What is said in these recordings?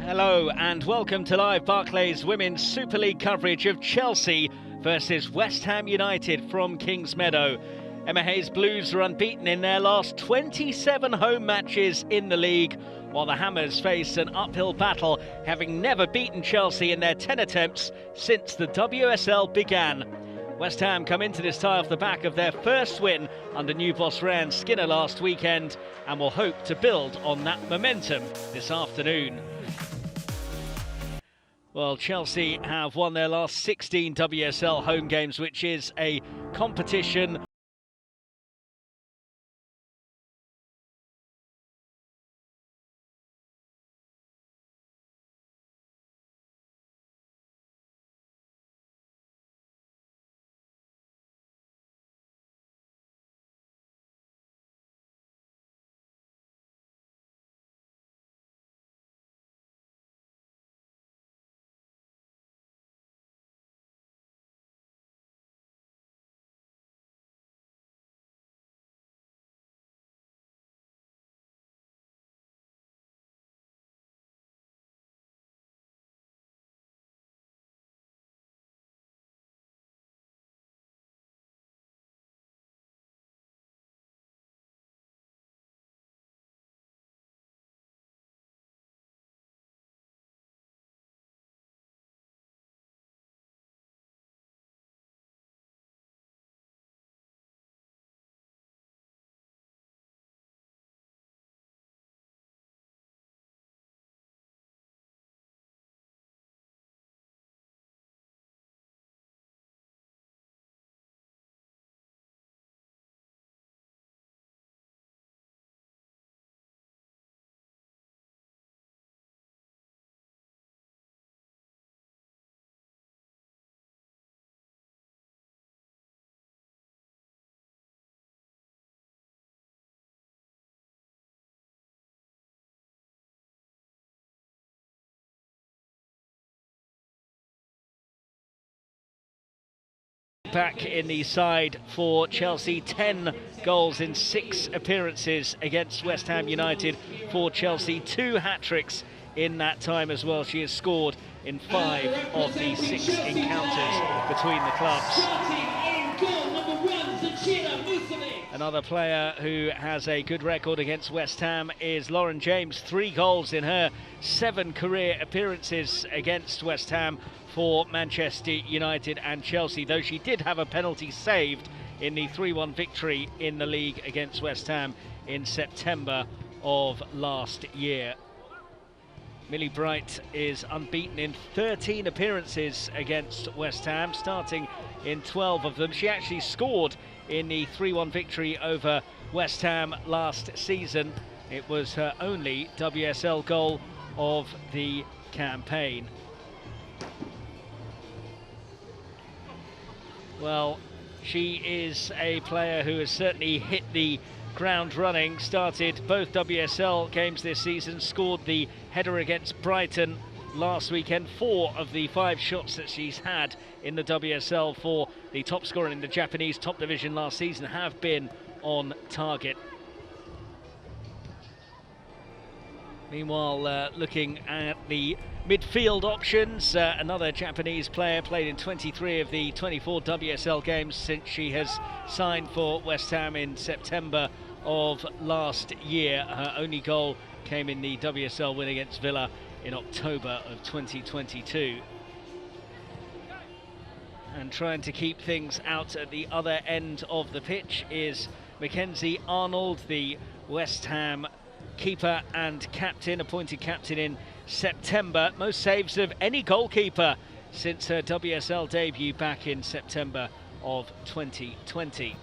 Hello and welcome to live Barclays Women's Super League coverage of Chelsea versus West Ham United from Kingsmeadow. Emma Hayes Blues are unbeaten in their last 27 home matches in the league, while the Hammers face an uphill battle, having never beaten Chelsea in their 10 attempts since the WSL began. West Ham come into this tie off the back of their first win under new boss Ryan Skinner last weekend and will hope to build on that momentum this afternoon. Well, Chelsea have won their last 16 WSL home games, which is a competition back in the side for Chelsea. 10 goals in 6 appearances against West Ham United for Chelsea. 2 hat-tricks in that time as well. She has scored in 5 of the 6 encounters between the clubs. Another player who has a good record against West Ham is Lauren James. 3 goals in her 7 career appearances against West Ham for Manchester United and Chelsea, though she did have a penalty saved in the 3-1 victory in the league against West Ham in September of last year. Millie Bright is unbeaten in 13 appearances against West Ham, starting in 12 of them. She actually scored in the 3-1 victory over West Ham last season. It was her only WSL goal of the campaign. Well, she is a player who has certainly hit the ground running, started both WSL games this season, scored the header against Brighton last weekend. 4 of the 5 shots that she's had in the WSL for the top scorer in the Japanese top division last season have been on target. Meanwhile, looking at the midfield options, another Japanese player played in 23 of the 24 WSL games since she has signed for West Ham in September of last year. Her only goal came in the WSL win against Villa in October of 2022. And trying to keep things out at the other end of the pitch is Mackenzie Arnold, the West Ham keeper and captain, appointed captain in September. Most saves of any goalkeeper since her WSL debut back in September of 2020.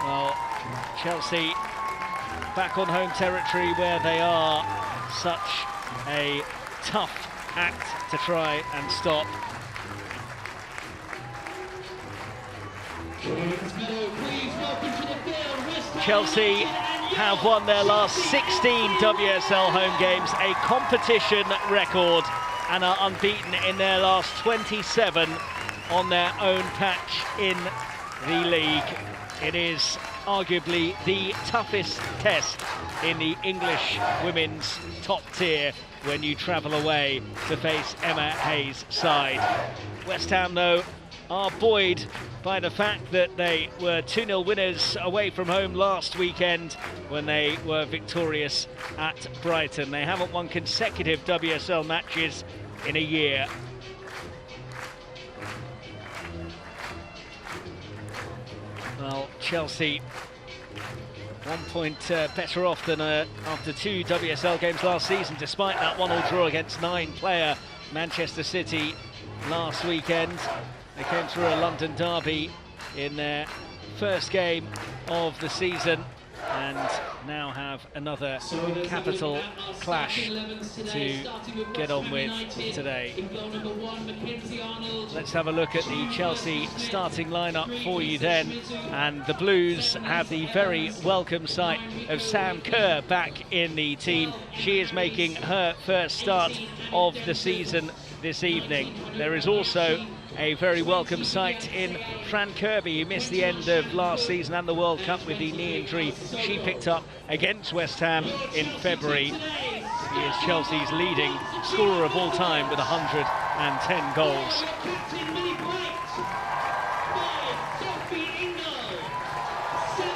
Well, Chelsea back on home territory where they are such a tough act to try and stop. Chelsea have won their last 16 WSL home games, a competition record, and are unbeaten in their last 27 on their own patch in the league. It is arguably the toughest test in the English women's top tier when you travel away to face Emma Hayes' side. West Ham, though, are buoyed by the fact that they were 2-0 winners away from home last weekend when they were victorious at Brighton. They haven't won consecutive WSL matches in a year. Well, Chelsea 1 point better off than after 2 WSL games last season, despite that 1-1 draw against 9-player Manchester City last weekend. They came through a London derby in their first game of the season and now have another capital clash to get on with today. Let's have a look at the Chelsea starting lineup for you then, and the Blues have the very welcome sight of Sam Kerr back in the team. She is making her first start of the season this evening. There is also a very welcome sight in Fran Kirby, who missed the end of last season and the World Cup with the knee injury she picked up against West Ham in February. He is Chelsea's leading scorer of all time with 110 goals.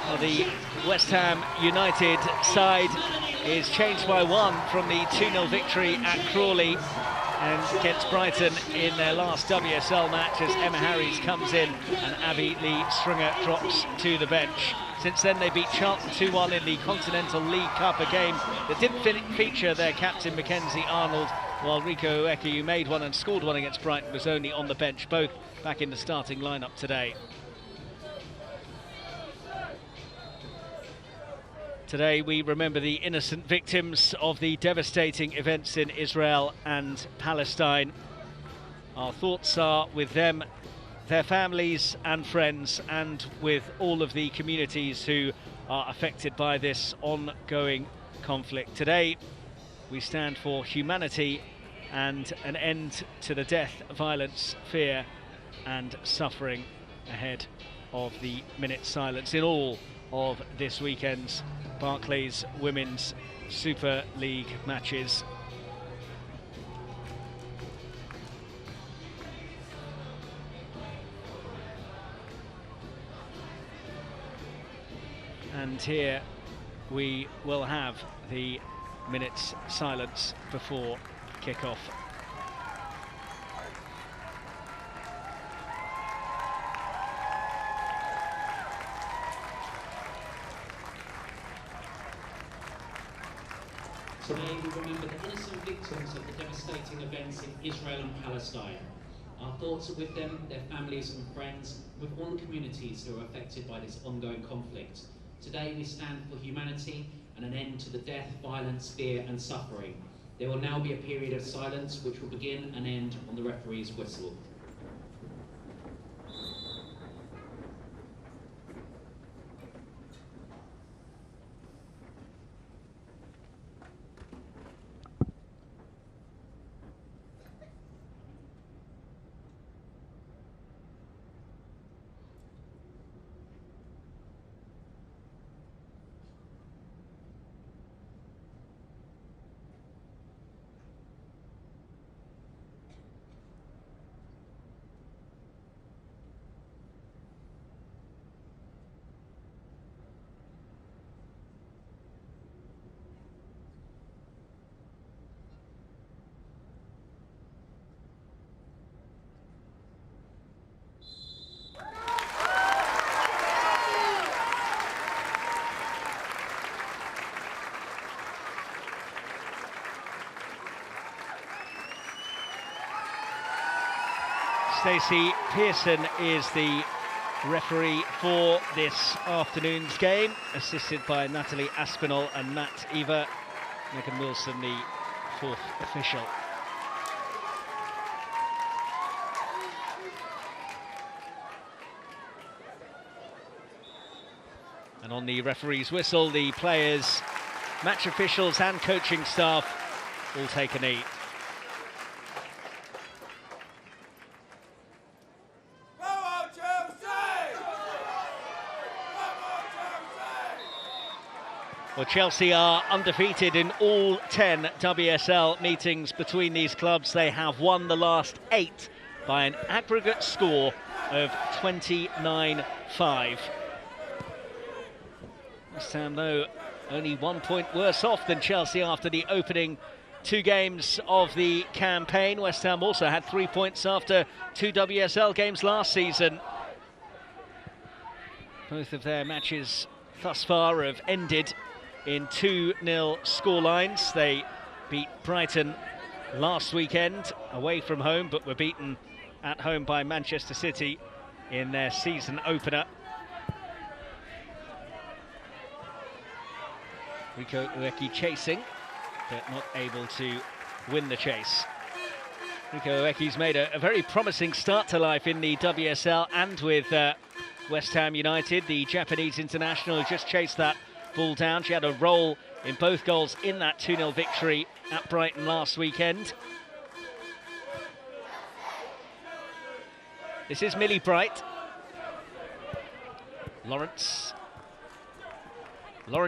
Well, the West Ham United side is changed by 1 from the 2-0 victory at Crawley and against Brighton in their last WSL match, as Emma Harries comes in and Abby Lee Stringer drops to the bench. Since then they beat Charlton 2-1 in the Continental League Cup, a game that didn't feature their captain Mackenzie Arnold, while Rico Ueke, who made 1 and scored 1 against Brighton, was only on the bench, both back in the starting lineup today. Today we remember the innocent victims of the devastating events in Israel and Palestine. Our thoughts are with them, their families and friends, and with all of the communities who are affected by this ongoing conflict. Today we stand for humanity and an end to the death, violence, fear and suffering ahead of the minute silence in all of this weekend's Barclays Women's Super League matches. And here we will have the minute's silence before kick-off. Today we remember the innocent victims of the devastating events in Israel and Palestine. Our thoughts are with them, their families and friends, with all the communities who are affected by this ongoing conflict. Today we stand for humanity and an end to the death, violence, fear and suffering. There will now be a period of silence which will begin and end on the referee's whistle. Stacey Pearson is the referee for this afternoon's game, assisted by Natalie Aspinall and Matt Eva. Megan Wilson, the 4th official. And on the referee's whistle, the players, match officials and coaching staff all take a knee. Well, Chelsea are undefeated in all 10 WSL meetings between these clubs. They have won the last 8 by an aggregate score of 29-5. West Ham, though, only 1 point worse off than Chelsea after the opening 2 games of the campaign. West Ham also had 3 points after 2 WSL games last season. Both of their matches thus far have ended in 2-0 scorelines. They beat Brighton last weekend away from home, but were beaten at home by Manchester City in their season opener. Rico Ueki chasing, but not able to win the chase. Rico Ueki's made a very promising start to life in the WSL and with West Ham United. The Japanese international just chased that ball down. She had a role in both goals in that 2-0 victory at Brighton last weekend. This is Millie Bright. Lauren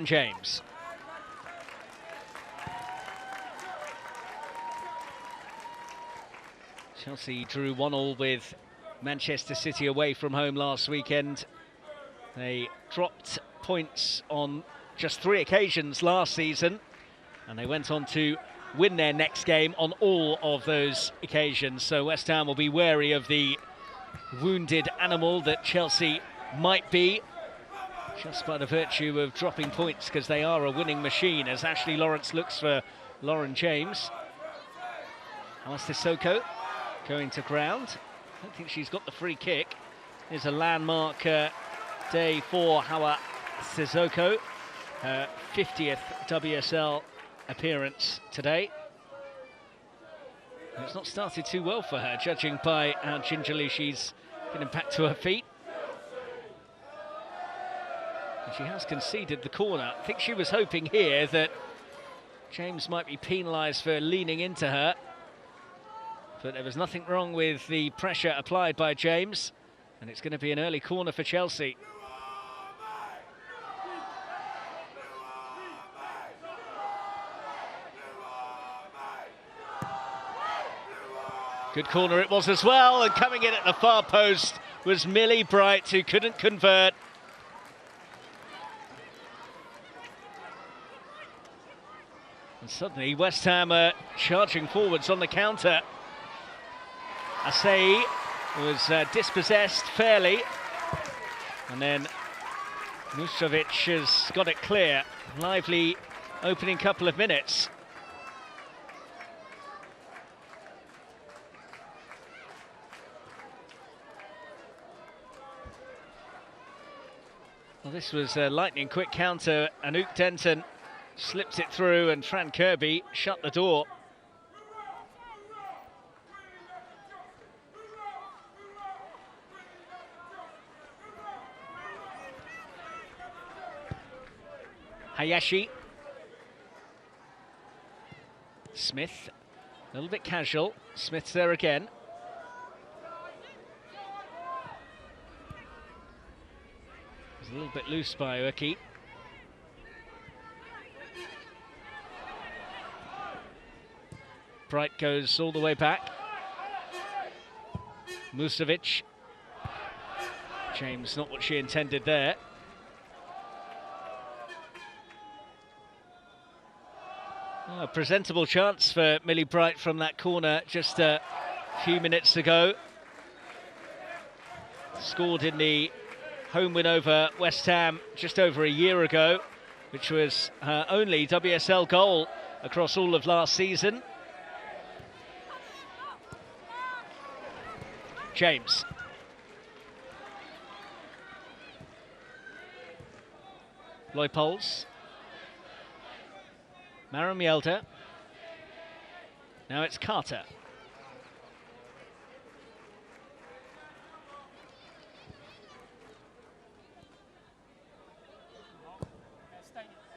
James. Chelsea drew 1-1 with Manchester City away from home last weekend. They dropped points on just 3 occasions last season, and they went on to win their next game on all of those occasions. So West Ham will be wary of the wounded animal that Chelsea might be, just by the virtue of dropping points, because they are a winning machine, as Ashley Lawrence looks for Lauren James. Alistair Soko going to ground. I don't think she's got the free kick. Here's a landmark day for Hawa Sissoko, her 50th WSL appearance today. It's not started too well for her, judging by how gingerly she's getting back to her feet. And she has conceded the corner. I think she was hoping here that James might be penalised for leaning into her. But there was nothing wrong with the pressure applied by James, and it's going to be an early corner for Chelsea. Good corner it was as well, and coming in at the far post was Millie Bright, who couldn't convert. And suddenly West Ham are charging forwards on the counter. Asai was dispossessed fairly, and then Musovic has got it clear. Lively opening couple of minutes. Well, this was a lightning quick counter. Anouk Denton slipped it through, and Fran Kirby shut the door. Hayashi. Smith, a little bit casual. Smith's there again. It's a little bit loose by Ueki. Bright goes all the way back. Musovic. James, not what she intended there. A presentable chance for Millie Bright from that corner just a few minutes ago. Scored in the home win over West Ham just over a year ago, which was her only WSL goal across all of last season. James. Leupolz. Maren Mjelde. Now it's Carter.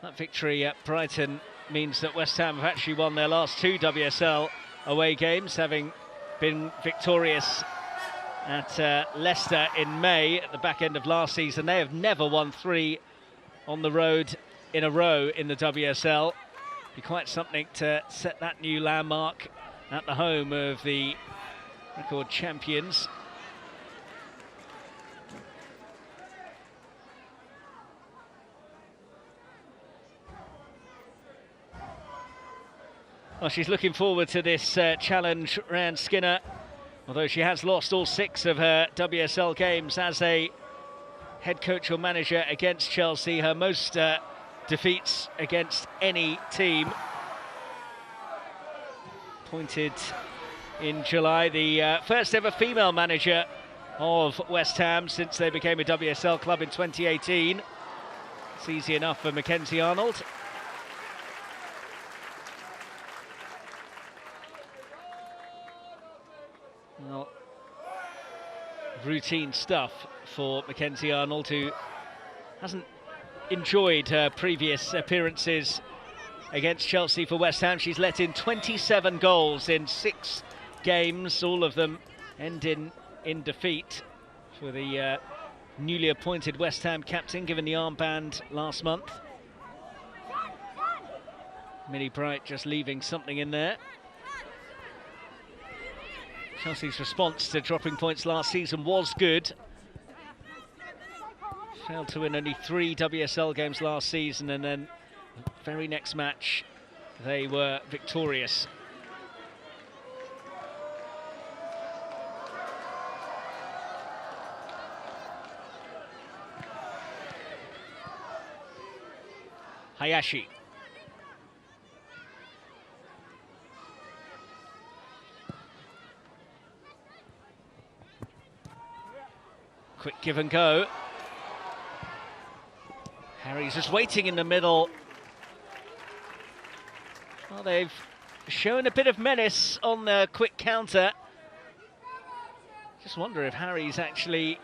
That victory at Brighton means that West Ham have actually won their last 2 WSL away games, having been victorious at Leicester in May at the back end of last season. They have never won 3 on the road in a row in the WSL. Be quite something to set that new landmark at the home of the record champions. Well, she's looking forward to this challenge, Ryan Skinner, although she has lost all 6 of her WSL games as a head coach or manager against Chelsea, her most defeats against any team. Appointed in July, the first ever female manager of West Ham since they became a WSL club in 2018. It's easy enough for Mackenzie Arnold. Well, routine stuff for Mackenzie Arnold, who hasn't enjoyed her previous appearances against Chelsea for West Ham. She's let in 27 goals in 6 games, all of them ending in defeat for the newly appointed West Ham captain, given the armband last month. Millie Bright just leaving something in there. Chelsea's response to dropping points last season was good. Failed to win only 3 WSL games last season, and then the very next match they were victorious. Hayashi. Quick give and go. Harry's just waiting in the middle. Well, they've shown a bit of menace on the quick counter. Just wonder if Harry's actually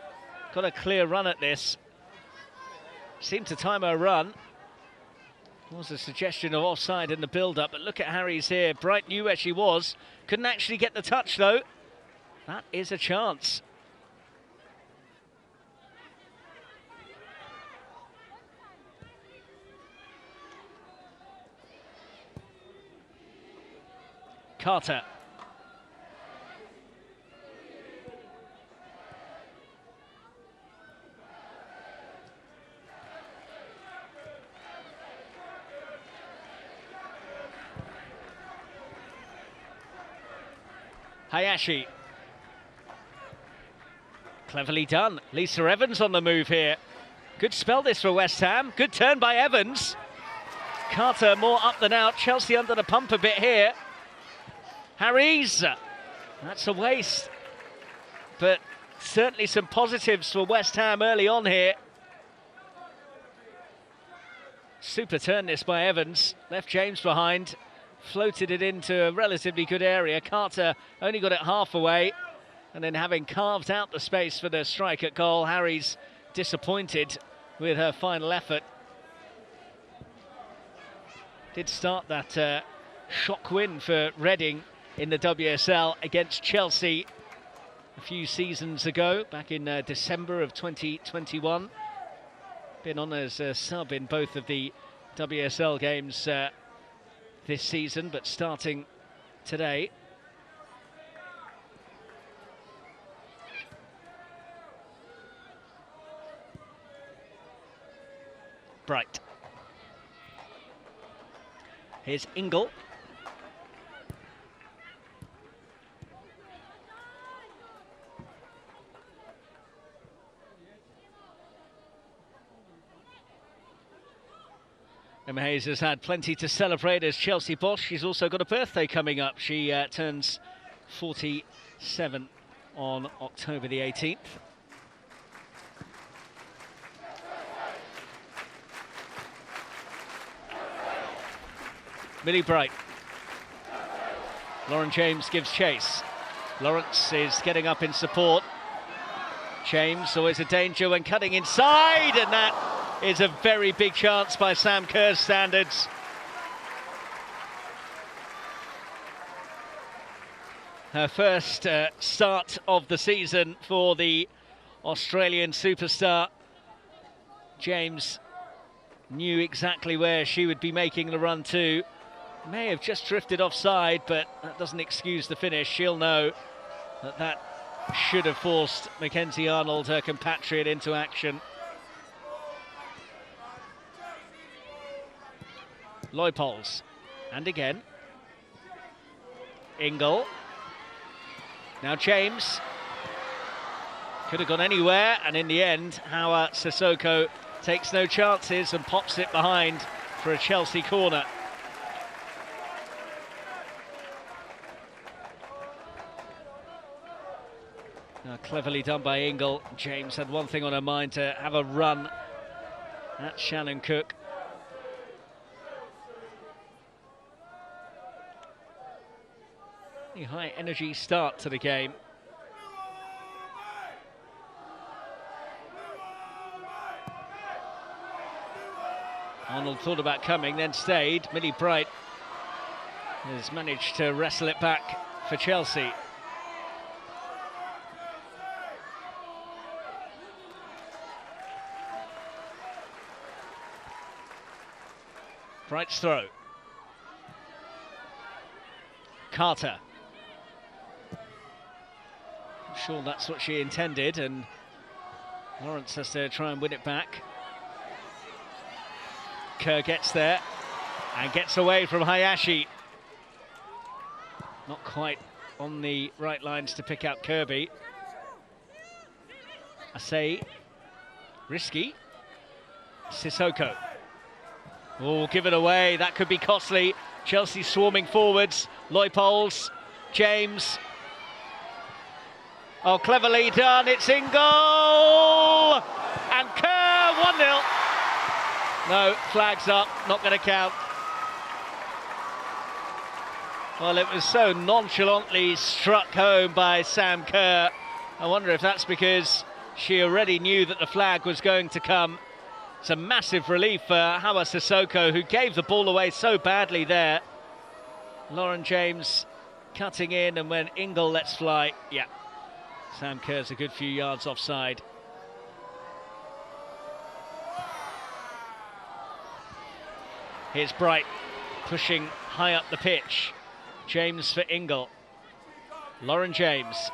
got a clear run at this. Seemed to time her run. There was a suggestion of offside in the build-up, but look at Harry's here. Bright knew where she was. Couldn't actually get the touch, though. That is a chance. Carter. Hayashi. Cleverly done. Lisa Evans on the move here. Good spell this for West Ham. Good turn by Evans. Carter more up than out. Chelsea under the pump a bit here. Harries. That's a waste. But certainly some positives for West Ham early on here. Super turn this by Evans. Left James behind. Floated it into a relatively good area. Carter only got it half away. And then having carved out the space for the strike at goal, Harries disappointed with her final effort. Did start that shock win for Reading in the WSL against Chelsea a few seasons ago, back in December of 2021. Been on as a sub in both of the WSL games this season, but starting today. Bright. Here's Ingle. Emma Hayes has had plenty to celebrate as Chelsea boss. She's also got a birthday coming up. She turns 47 on October the 18th. Millie Bright. Lauren James gives chase. Lawrence is getting up in support. James always a danger when cutting inside, and that is a very big chance by Sam Kerr's standards. Her first start of the season for the Australian superstar. James knew exactly where she would be making the run to. May have just drifted offside, but that doesn't excuse the finish. She'll know that that should have forced Mackenzie Arnold, her compatriot, into action. Leupold, and again. Ingle. Now James. Could have gone anywhere, and in the end, Hawa Sissoko takes no chances and pops it behind for a Chelsea corner. Now, cleverly done by Ingle. James had one thing on her mind, to have a run at Shannon Cook. A high energy start to the game. Arnold thought about coming, then stayed. Millie Bright has managed to wrestle it back for Chelsea. Bright's throw. Carter. I'm sure that's what she intended, and Lawrence has to try and win it back. Kerr gets there and gets away from Hayashi. Not quite on the right lines to pick out Kirby. Asai. Risky. Sissoko. Oh, give it away. That could be costly. Chelsea swarming forwards. Leupold. James. Oh, cleverly done. It's in goal. And Kerr, 1-0. No, flags up. Not going to count. Well, it was so nonchalantly struck home by Sam Kerr. I wonder if that's because she already knew that the flag was going to come. It's a massive relief for Hawa Sissoko, who gave the ball away so badly there. Lauren James cutting in, and when Ingle lets fly, yeah, Sam Kerr's a good few yards offside. Here's Bright pushing high up the pitch. James for Ingle. Lauren James.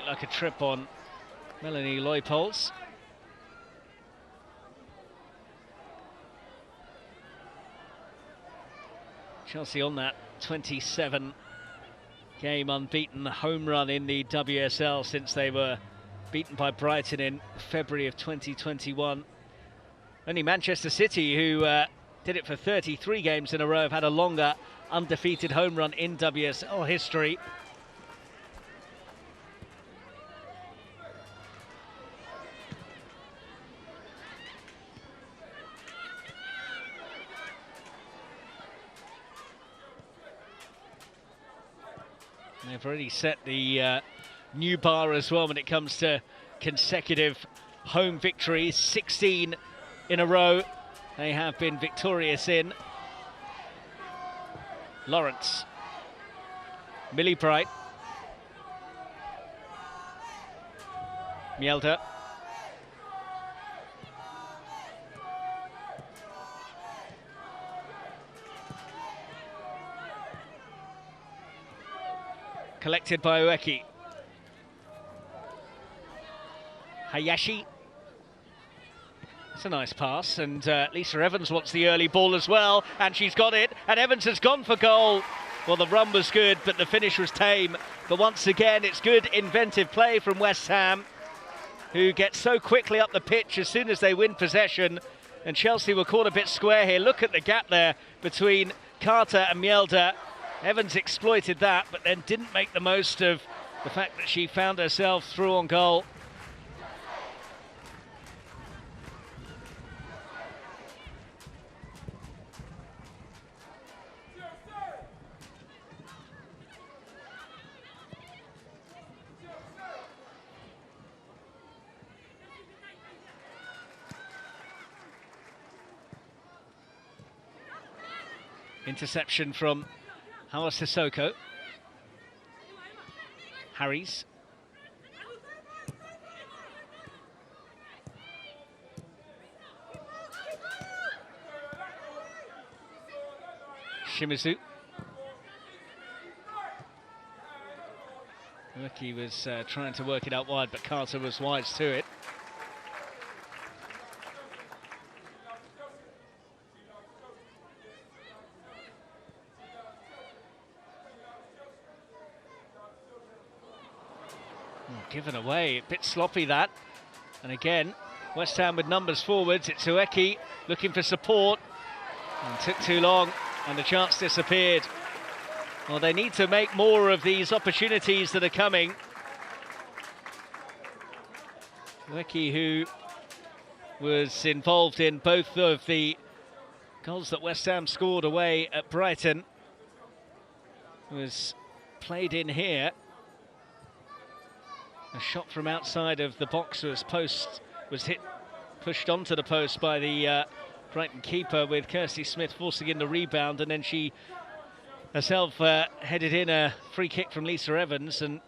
Like a trip on Melanie Leupold. Chelsea on that 27 game unbeaten home run in the WSL since they were beaten by Brighton in February of 2021. Only Manchester City, who did it for 33 games in a row, have had a longer undefeated home run in WSL history. They've already set the new bar as well when it comes to consecutive home victories. 16 in a row they have been victorious in. Lawrence. Millie Bright. Mjelde. Collected by Ueki. Hayashi. It's a nice pass, and Lisa Evans wants the early ball as well, and she's got it, and Evans has gone for goal. Well, the run was good, but the finish was tame. But once again, it's good inventive play from West Ham, who get so quickly up the pitch as soon as they win possession, and Chelsea were caught a bit square here. Look at the gap there between Carter and Mjelde. Evans exploited that, but then didn't make the most of the fact that she found herself through on goal. Interception from Hawa Sissoko. Harries. Shimizu. Ueki was trying to work it out wide, but Carter was wise to it. Given away, a bit sloppy that. And again, West Ham with numbers forwards. It's Ueki looking for support. And took too long, and the chance disappeared. Well, they need to make more of these opportunities that are coming. Ueki, who was involved in both of the goals that West Ham scored away at Brighton, was played in here. A shot from outside of the box was pushed onto the post by the Brighton keeper, with Kirsty Smith forcing in the rebound, and then she herself headed in a free kick from Lisa Evans. And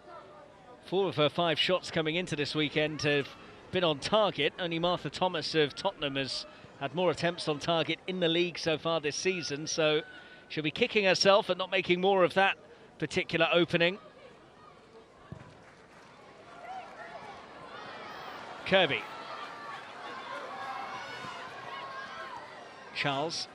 4 of her 5 shots coming into this weekend have been on target. Only Martha Thomas of Tottenham has had more attempts on target in the league so far this season, so she'll be kicking herself and not making more of that particular opening. Kirby. Charles.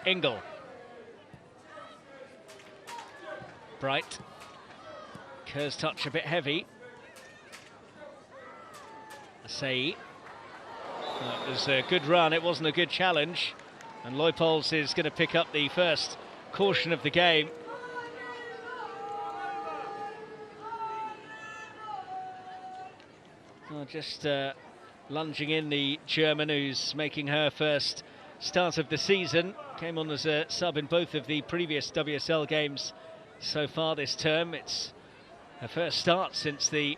Ingle. Bright. Kerr's touch a bit heavy. Asai. That was a good run, it wasn't a good challenge. And Leupolz is going to pick up the first caution of the game. Well, just lunging in the German, who's making her first start of the season. Came on as a sub in both of the previous WSL games so far this term. It's her first start since the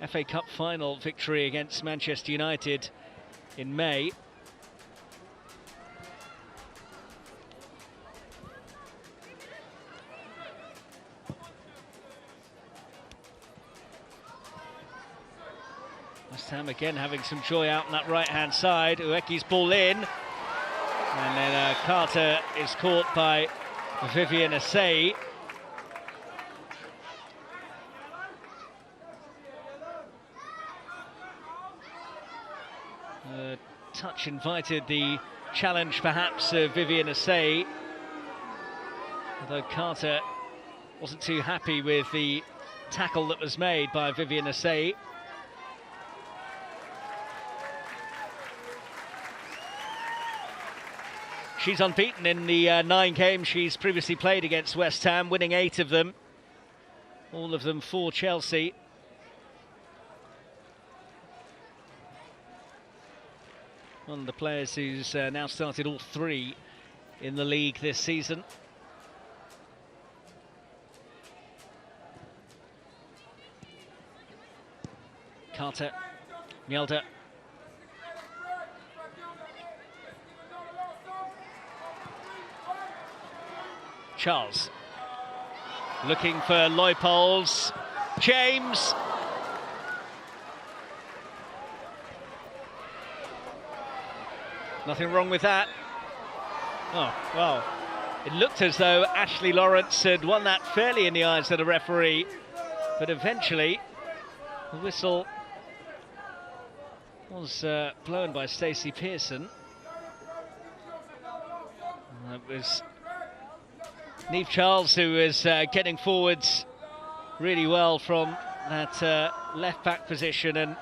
FA Cup final victory against Manchester United in May. West Ham again having some joy out on that right-hand side. Ueki's ball in. And then Carter is caught by Vivian Asai. Touch invited the challenge perhaps of Vivian Asai, although Carter wasn't too happy with the tackle that was made by Vivian Asai. She's unbeaten in the 9 games she's previously played against West Ham, winning 8 of them, all of them for Chelsea. One of the players who's now started all 3 in the league this season. Carter, Mjelde. Charles. Looking for Leupolz. James. Nothing wrong with that. Oh, well, it looked as though Ashley Lawrence had won that fairly in the eyes of the referee, but eventually the whistle was blown by Stacey Pearson. It was Niamh Charles who is getting forwards really well from that left-back position, and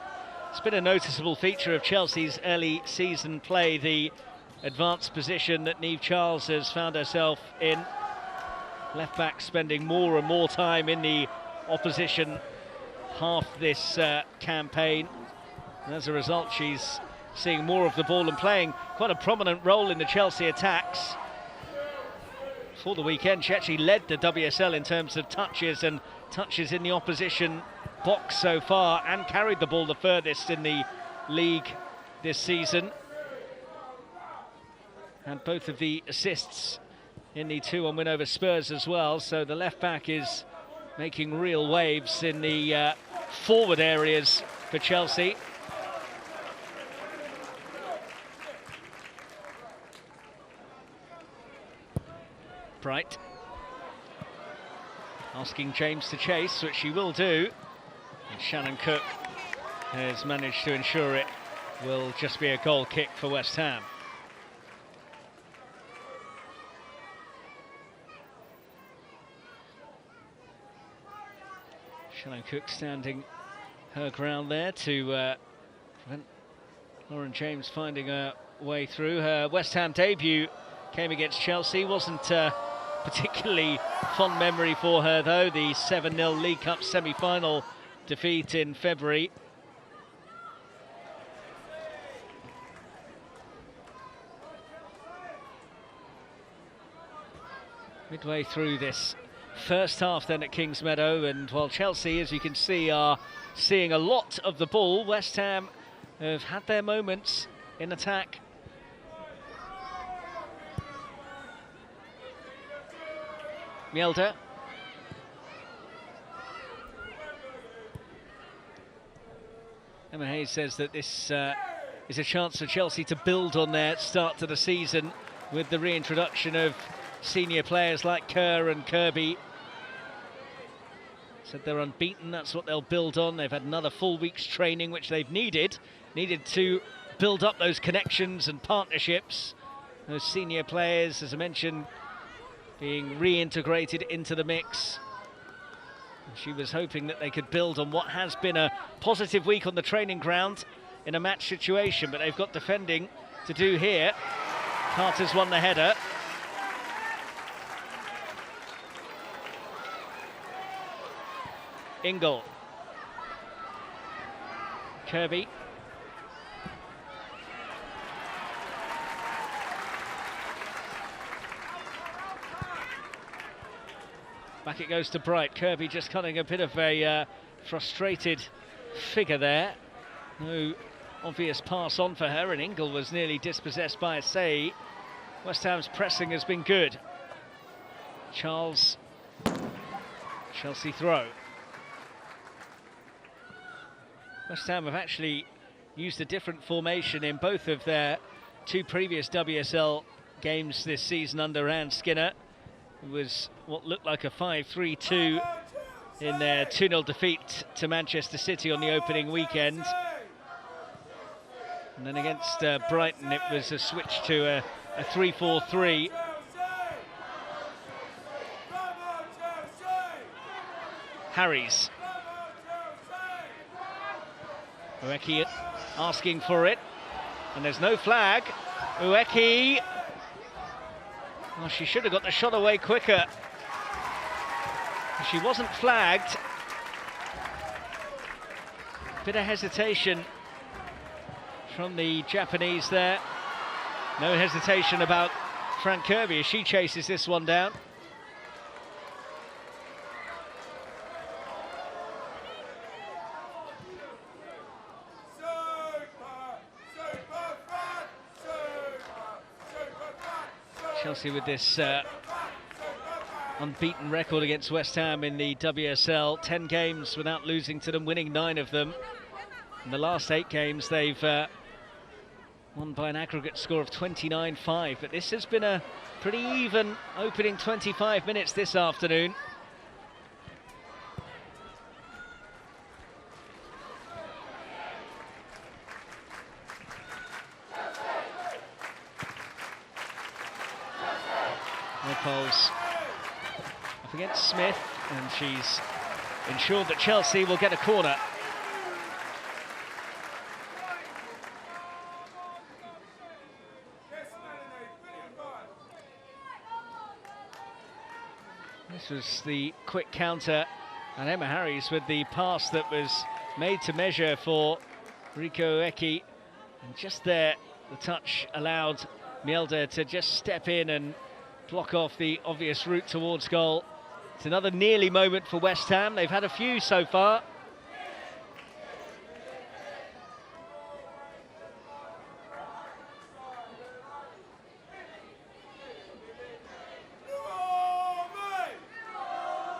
it's been a noticeable feature of Chelsea's early season play, the advanced position that Niamh Charles has found herself in. Left-back spending more and more time in the opposition half this campaign. And as a result, she's seeing more of the ball and playing quite a prominent role in the Chelsea attacks. For the weekend, she actually led the WSL in terms of touches and touches in the opposition box so far, and carried the ball the furthest in the league this season. And both of the assists in the 2-1 win over Spurs as well. So the left back is making real waves in the forward areas for Chelsea. Bright asking James to chase, which she will do. And Shannon Cook has managed to ensure it will just be a goal kick for West Ham. Shannon Cook standing her ground there to prevent Lauren James finding a way through. Her West Ham debut came against Chelsea. Wasn't particularly fond memory for her, though. The 7-0 League Cup semi-final defeat in February. Midway through this first half then at Kingsmeadow, and while Chelsea, as you can see, are seeing a lot of the ball, West Ham have had their moments in attack. Mjelde. Emma Hayes says that this is a chance for Chelsea to build on their start to the season with the reintroduction of senior players like Kerr and Kirby. Said they're unbeaten, that's what they'll build on. They've had another full week's training, which they've needed to build up those connections and partnerships. Those senior players, as I mentioned, being reintegrated into the mix. She was hoping that they could build on what has been a positive week on the training ground in a match situation, but they've got defending to do here. Carter's won the header. Ingle. Kirby. Back it goes to Bright. Kirby just cutting a bit of a frustrated figure there. No obvious pass on for her, and Ingle was nearly dispossessed by a Say. West Ham's pressing has been good. Charles. Chelsea throw. West Ham have actually used a different formation in both of their two previous WSL games this season under Anne Skinner. It was what looked like a 5-3-2 in their 2-0 defeat to Manchester City on the opening weekend. And then against Brighton, it was a switch to a 3-4-3. Harries. Ueki asking for it, and there's no flag. Ueki. Oh, she should have got the shot away quicker. She wasn't flagged. Bit of hesitation from the Japanese there. No hesitation about Fran Kirby as she chases this one down. Chelsea with this unbeaten record against West Ham in the WSL. 10 games without losing to them, winning 9 of them. In the last 8 games, they've won by an aggregate score of 29-5. But this has been a pretty even opening 25 minutes this afternoon. Nichols up against Smith, and she's ensured that Chelsea will get a corner. This was the quick counter And Emma Harries with the pass that was made to measure for Rico Eki. And just there, the touch allowed Mjelde to just step in and block off the obvious route towards goal. It's another nearly moment for West Ham. They've had a few so far.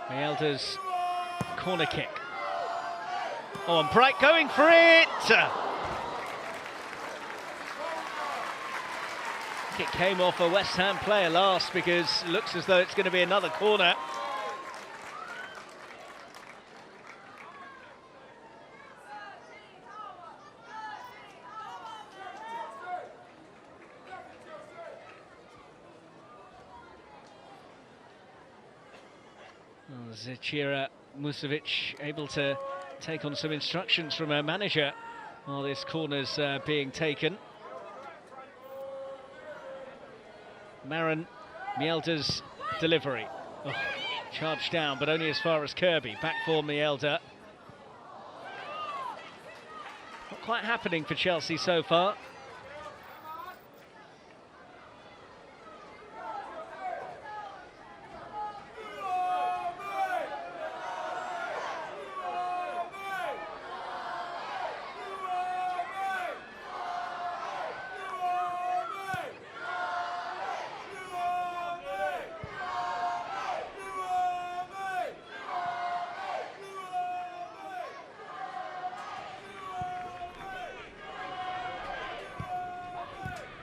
Mjelde's corner kick. Oh, and Bright going for it! It came off a West Ham player last because it looks as though it's going to be another corner. Zecira Musovic able to take on some instructions from her manager while this corner's being taken. Maren Mjelde's delivery. Oh, charged down, but only as far as Kirby. Back for Mjelde. Not quite happening for Chelsea so far.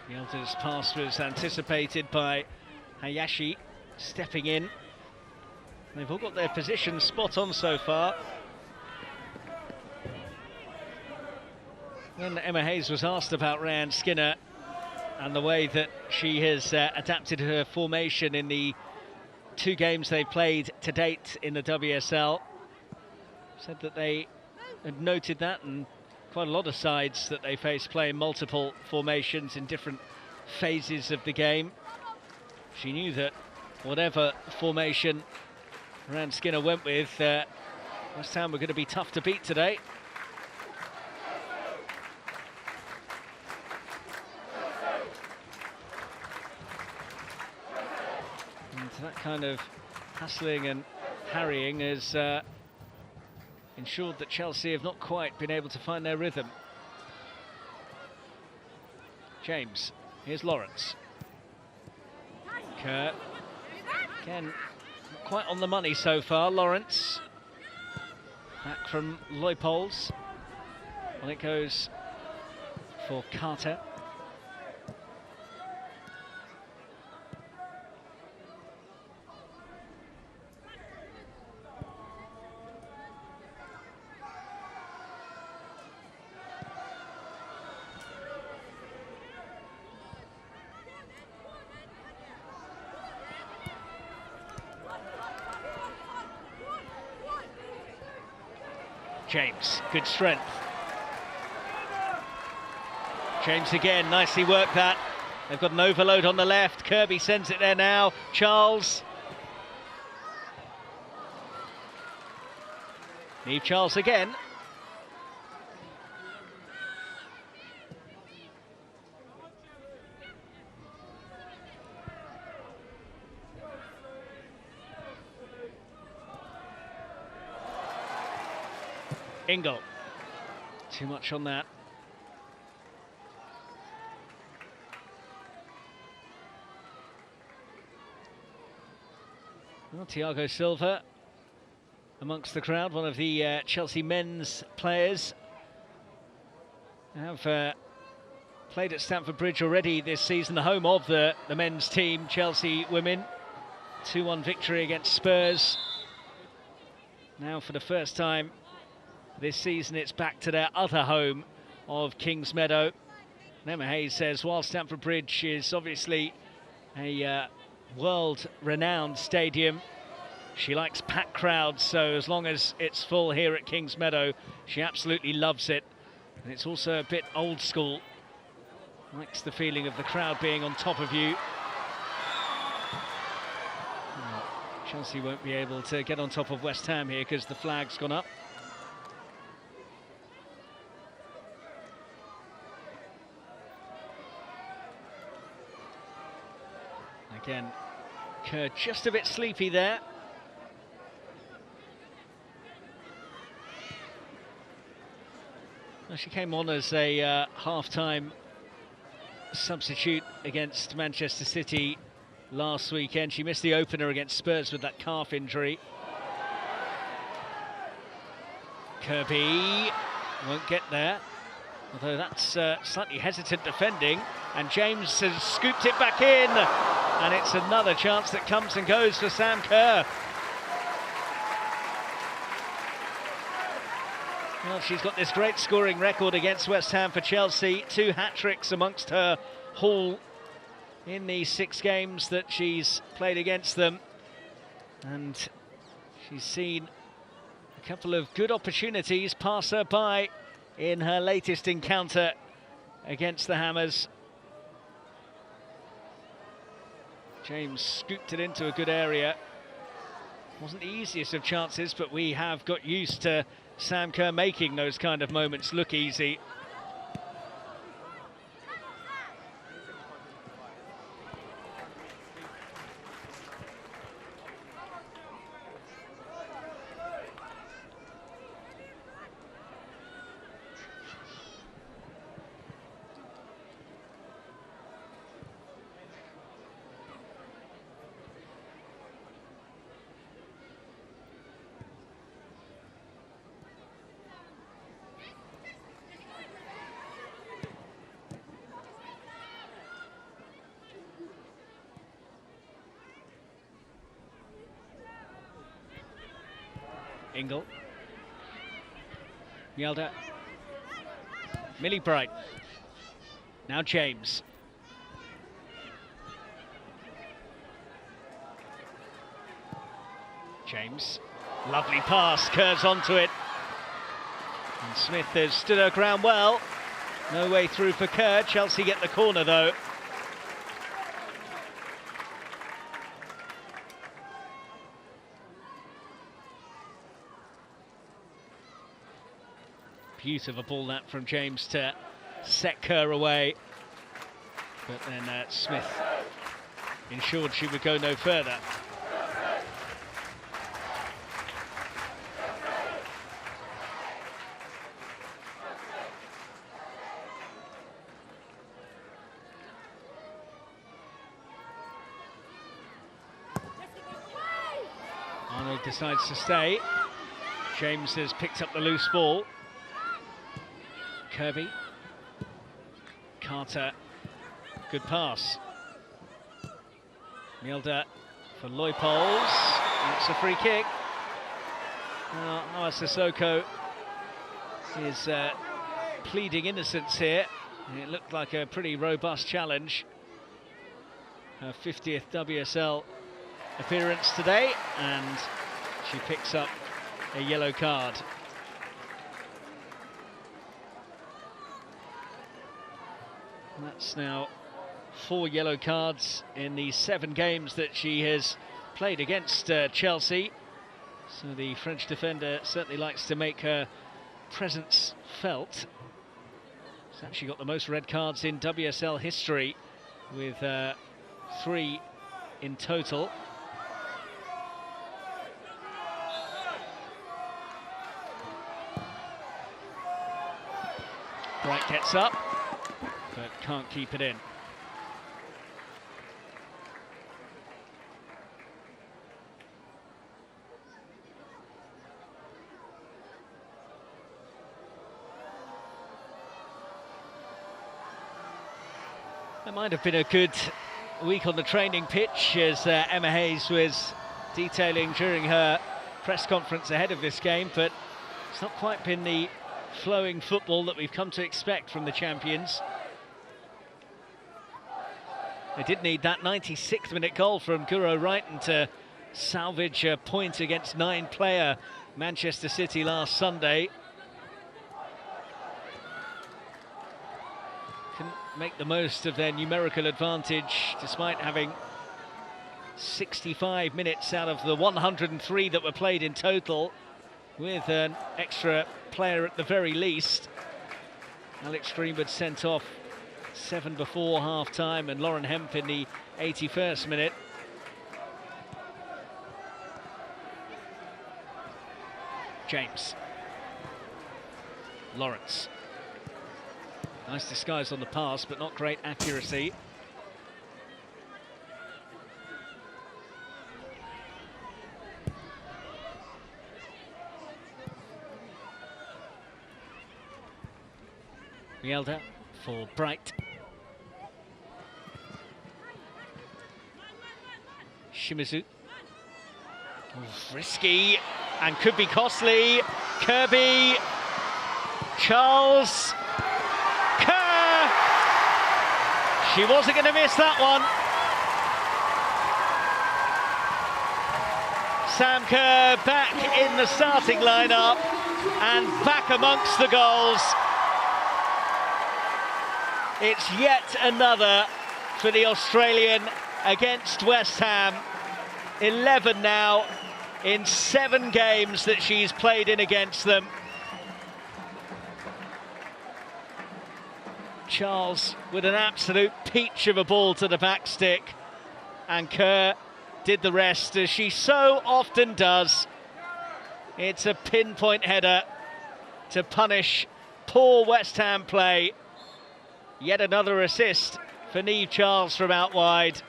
Mjelde's pass was anticipated by Hayashi, stepping in. They've all got their positions spot on so far. When Emma Hayes was asked about Ryan Skinner and the way that she has adapted her formation in the 2 games they've played to date in the WSL, said that they had noted that, and quite a lot of sides that they face play in multiple formations in different phases of the game. She knew that whatever formation Rand Skinner went with, West Ham were going to be tough to beat today. And that kind of hassling and harrying has ensured that Chelsea have not quite been able to find their rhythm. James, here's Lawrence. Kerr, again, not quite on the money so far. Lawrence, back from Leupolz. And it goes for Carter. James, good strength. James again, nicely worked that. They've got an overload on the left. Kirby sends it there now. Charles. Neve Charles again. Ingle. Too much on that. Well, Thiago Silva amongst the crowd, one of the Chelsea men's players. Have played at Stamford Bridge already this season, the home of the men's team, Chelsea women. 2-1 victory against Spurs. Now for the first time this season, it's back to their other home of Kingsmeadow. Emma Hayes says, while Stamford Bridge is obviously a world-renowned stadium, she likes packed crowds, so as long as it's full here at Kingsmeadow, she absolutely loves it. And it's also a bit old school. Likes the feeling of the crowd being on top of you. Chelsea won't be able to get on top of West Ham here because the flag's gone up. Again, Kerr just a bit sleepy there. Well, she came on as a half-time substitute against Manchester City last weekend. She missed the opener against Spurs with that calf injury. Kirby won't get there, although that's slightly hesitant defending, and James has scooped it back in, and it's another chance that comes and goes for Sam Kerr. Well, she's got this great scoring record against West Ham for Chelsea, 2 hat-tricks amongst her haul in the 6 games that she's played against them, and she's seen a couple of good opportunities pass her by in her latest encounter against the Hammers. James scooped it into a good area. Wasn't the easiest of chances, but we have got used to Sam Kerr making those kind of moments look easy. Ingle, Mjelde, Millie Bright, now James. James, lovely pass, curves onto it. And Smith has stood her ground well. No way through for Kerr. Chelsea get the corner though. Beautiful ball that from James to set Kerr away, but then Smith ensured she would go no further. Arnold decides to stay. James has picked up the loose ball. Kirby, Carter, good pass. Mjelde for Leupolz, that's a free kick. Awa Sissoko is pleading innocence here. It looked like a pretty robust challenge. Her 50th WSL appearance today, and she picks up a yellow card. That's now 4 yellow cards in the 7 games that she has played against Chelsea. So the French defender certainly likes to make her presence felt. She's actually got the most red cards in WSL history, with 3 in total. Bright gets up, but can't keep it in. It might have been a good week on the training pitch, as Emma Hayes was detailing during her press conference ahead of this game, but it's not quite been the flowing football that we've come to expect from the champions. They did need that 96th minute goal from Guro Reiten to salvage a point against 9-player Manchester City last Sunday. Couldn't make the most of their numerical advantage, despite having 65 minutes out of the 103 that were played in total, with an extra player at the very least. Alex Greenwood sent off 7 before half-time, and Lauren Hemp in the 81st minute. James. Lawrence. Nice disguise on the pass, but not great accuracy. Mielda for Bright. Shimizu. Oh, risky and could be costly. Kirby. Charles. Kerr. She wasn't going to miss that one. Sam Kerr back in the starting lineup and back amongst the goals. It's yet another for the Australian against West Ham. 11 now in 7 games that she's played in against them. Charles with an absolute peach of a ball to the back stick, and Kerr did the rest, as she so often does. It's a pinpoint header to punish poor West Ham play. Yet another assist for Niamh Charles from out wide.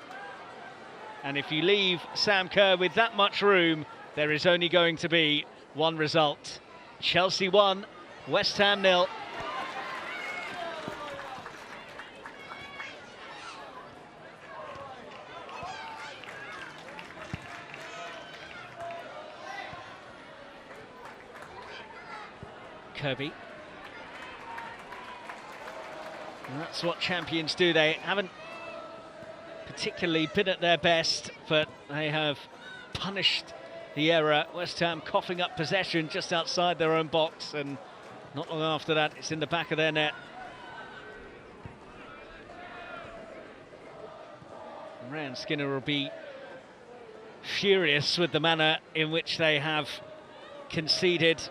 And if you leave Sam Kerr with that much room, there is only going to be one result. Chelsea 1, West Ham 0. Kirby. And that's what champions do. They haven't particularly been at their best, but they have punished the error. West Ham coughing up possession just outside their own box, and not long after that, it's in the back of their net. Ryan Skinner will be furious with the manner in which they have conceded.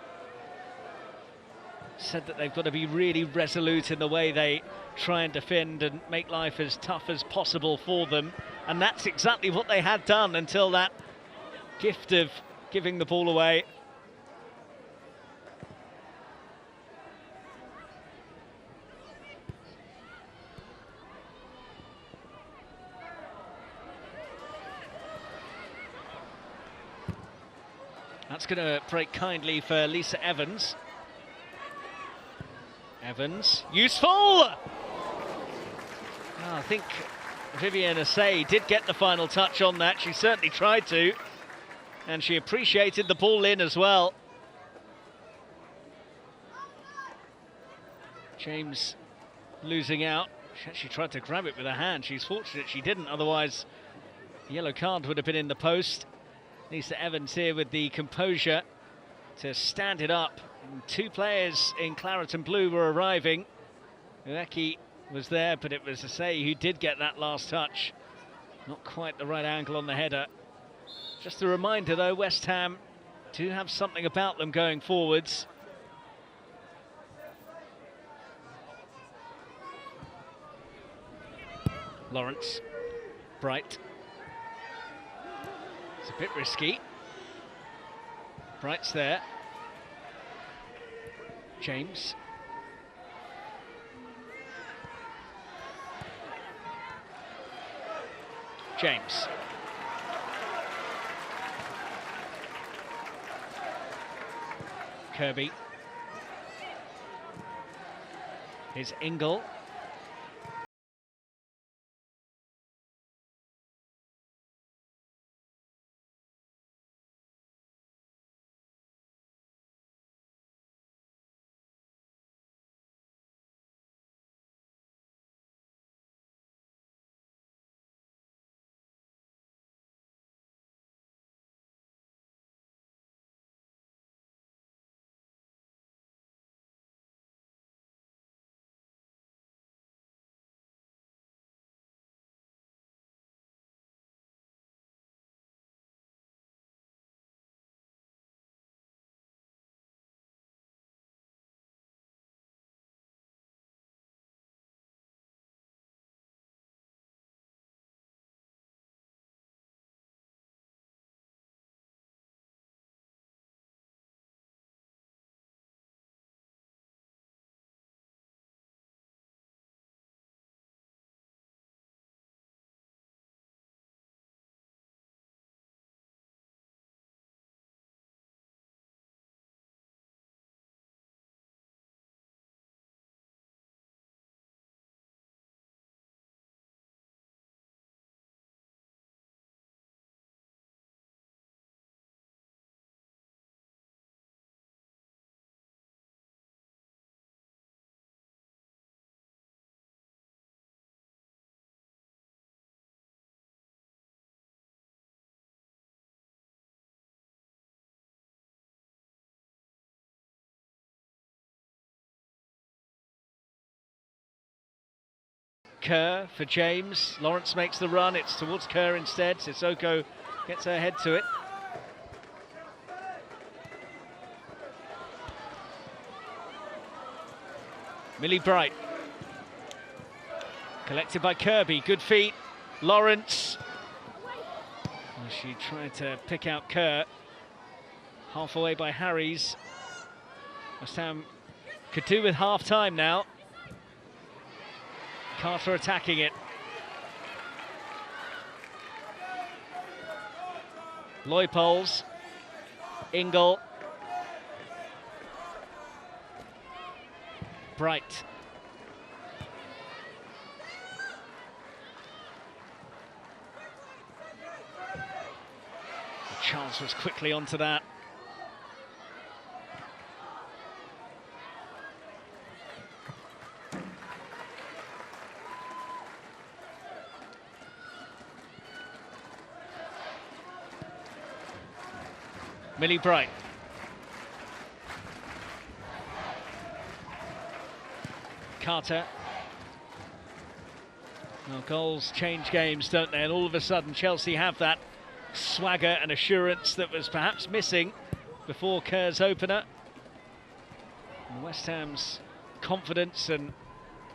Said that they've got to be really resolute in the way they try and defend and make life as tough as possible for them, and that's exactly what they had done until that gift of giving the ball away. That's going to break kindly for Lisa Evans. Evans, useful! Oh, I think Vivienne Asay did get the final touch on that. She certainly tried to, and she appreciated the ball in as well. James losing out. She actually tried to grab it with her hand. She's fortunate she didn't, otherwise the yellow card would have been in the post. Lisa Evans here with the composure to stand it up. And 2 players in claret and blue were arriving. Ueki was there, but it was Asay who did get that last touch. Not quite the right angle on the header. Just a reminder though, West Ham do have something about them going forwards. Lawrence, Bright. It's a bit risky. Bright's there. James. James. Kirby. Here's Ingle. Kerr for James. Lawrence makes the run, it's towards Kerr instead. Sissoko gets her head to it. Millie Bright. Collected by Kirby, good feet. Lawrence. Well, she tried to pick out Kerr. Half away by Harries. West Ham could do with half time now. Carter attacking it. Leupolz. Ingle. Bright. Charles was quickly onto that. Millie Bright. Carter. Now goals change games, don't they? And all of a sudden Chelsea have that swagger and assurance that was perhaps missing before Kerr's opener. And West Ham's confidence and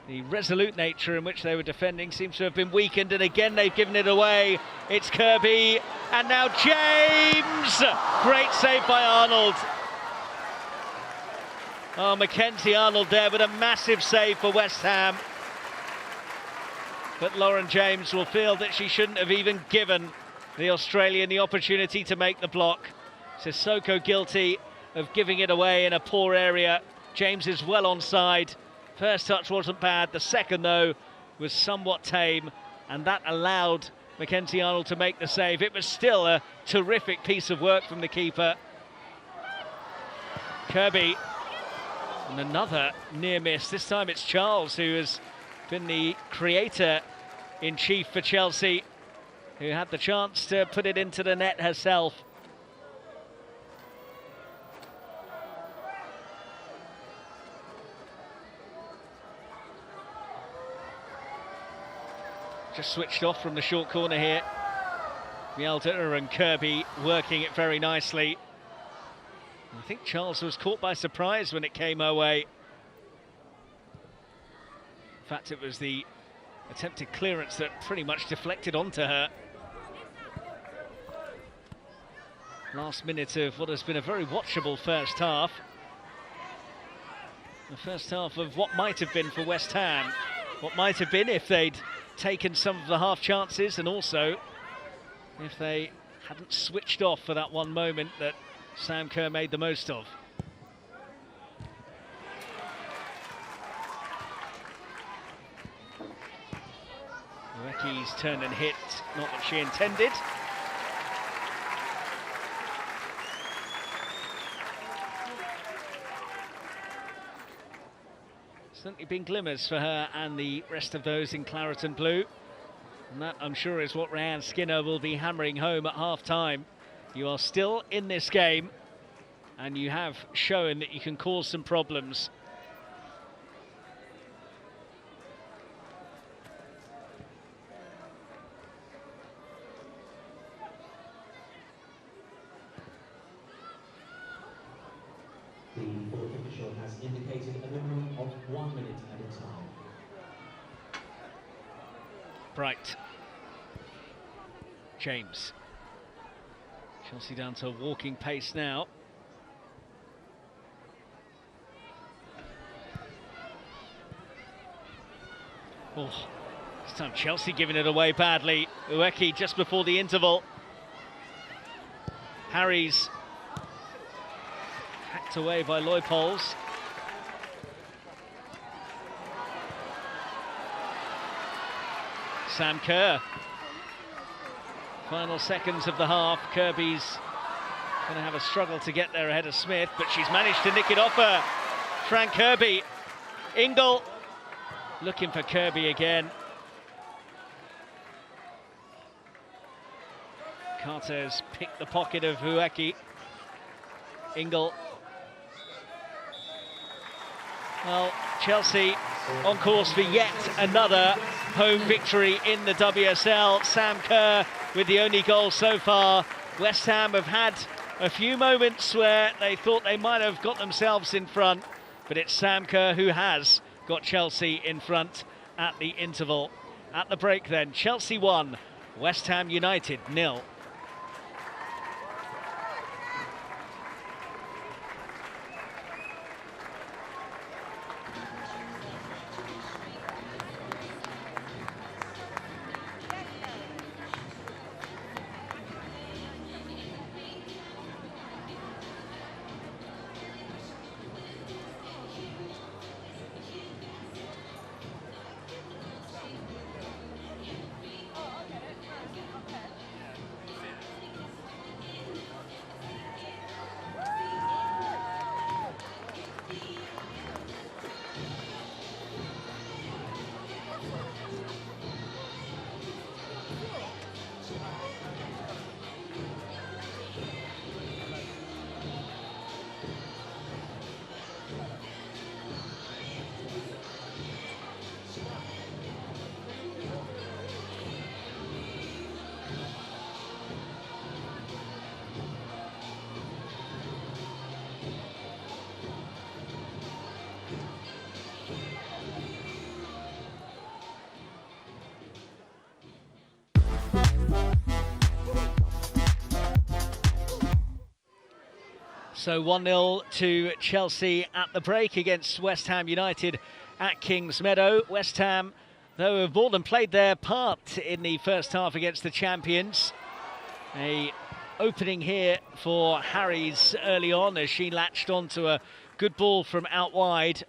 the resolute nature in which they were defending seems to have been weakened, and again they've given it away. It's Kirby, and now James! Great save by Arnold. Oh, Mackenzie Arnold there with a massive save for West Ham. But Lauren James will feel that she shouldn't have even given the Australian the opportunity to make the block. Sissoko guilty of giving it away in a poor area. James is well onside. First touch wasn't bad, the second though was somewhat tame, and that allowed Mackenzie Arnold to make the save. It was still a terrific piece of work from the keeper. Kirby, and another near miss. This time it's Charles who has been the creator-in-chief for Chelsea, who had the chance to put it into the net herself. Just switched off from the short corner here. Mielder and Kirby working it very nicely. I think Charles was caught by surprise when it came her way. In fact, it was the attempted clearance that pretty much deflected onto her. Last minute of what has been a very watchable first half. The first half of what might have been for West Ham. What might have been if they'd taken some of the half chances, and also if they hadn't switched off for that one moment that Sam Kerr made the most of. Ueki's turn and hit, not what she intended. Certainly been glimmers for her and the rest of those in claret and blue. And that, I'm sure, is what Rayanne Skinner will be hammering home at half-time. You are still in this game, and you have shown that you can cause some problems. The fourth official has indicated a minimum of 1 minute at a time. Bright. James. Chelsea down to a walking pace now. Oh, this time Chelsea giving it away badly. Ueki just before the interval. Harries hacked away by Leupolz. Sam Kerr. Final seconds of the half. Kirby's going to have a struggle to get there ahead of Smith, but she's managed to nick it off her. Fran Kirby. Ingle looking for Kirby again. Carter's picked the pocket of Ueki. Ingle. Well, Chelsea on course for yet another home victory in the WSL. Sam Kerr with the only goal so far. West Ham have had a few moments where they thought they might have got themselves in front, but it's Sam Kerr who has got Chelsea in front at the interval. At the break then, Chelsea 1, West Ham United 0. So 1-0 to Chelsea at the break against West Ham United at Kings Meadow. West Ham, though, have more than played their part in the first half against the champions. A opening here for Harries early on as she latched onto a good ball from out wide.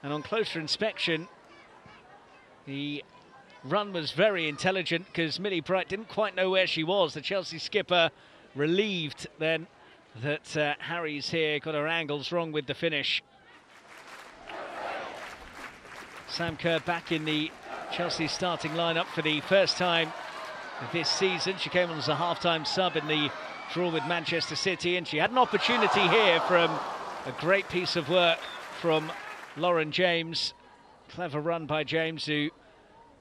And on closer inspection, the run was very intelligent because Millie Bright didn't quite know where she was. The Chelsea skipper relieved then that Harries here got her angles wrong with the finish. Sam Kerr back in the Chelsea starting lineup for the first time this season. She came on as a half-time sub in the draw with Manchester City, and she had an opportunity here from a great piece of work from Lauren James. Clever run by James, who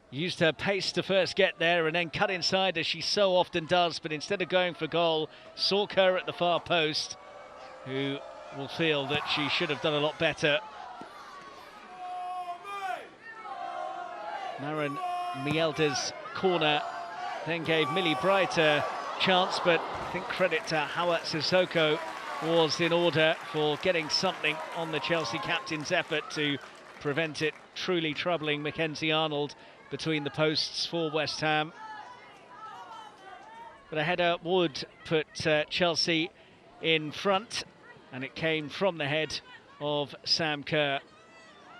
used her pace to first get there and then cut inside as she so often does, but instead of going for goal, saw Kerr at the far post, who will feel that she should have done a lot better. Maren Mielder's corner then gave Millie Bright a chance, but I think credit to Hawa Sissoko was in order for getting something on the Chelsea captain's effort to prevent it truly troubling Mackenzie Arnold between the posts for West Ham. But a header would put Chelsea in front, and it came from the head of Sam Kerr.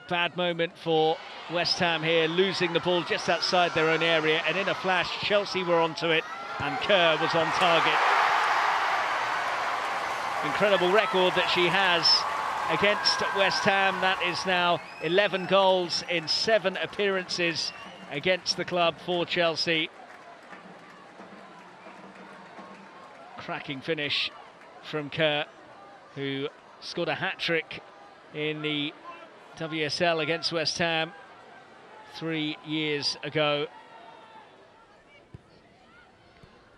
Bad moment for West Ham here, losing the ball just outside their own area, and in a flash Chelsea were onto it and Kerr was on target. Incredible record that she has against West Ham. That is now 11 goals in 7 appearances against the club for Chelsea. Cracking finish from Kerr, who scored a hat-trick in the WSL against West Ham 3 years ago.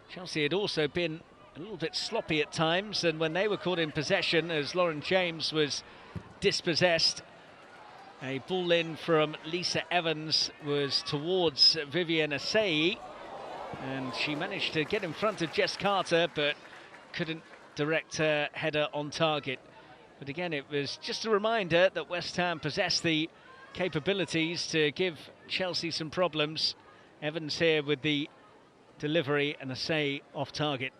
Chelsea had also been a little bit sloppy at times, and when they were caught in possession as Lauren James was dispossessed, a ball in from Lisa Evans was towards Vivienne Assayi, and she managed to get in front of Jess Carter but couldn't direct her header on target. But again, it was just a reminder that West Ham possess the capabilities to give Chelsea some problems. Evans here with the delivery and Assayi off target.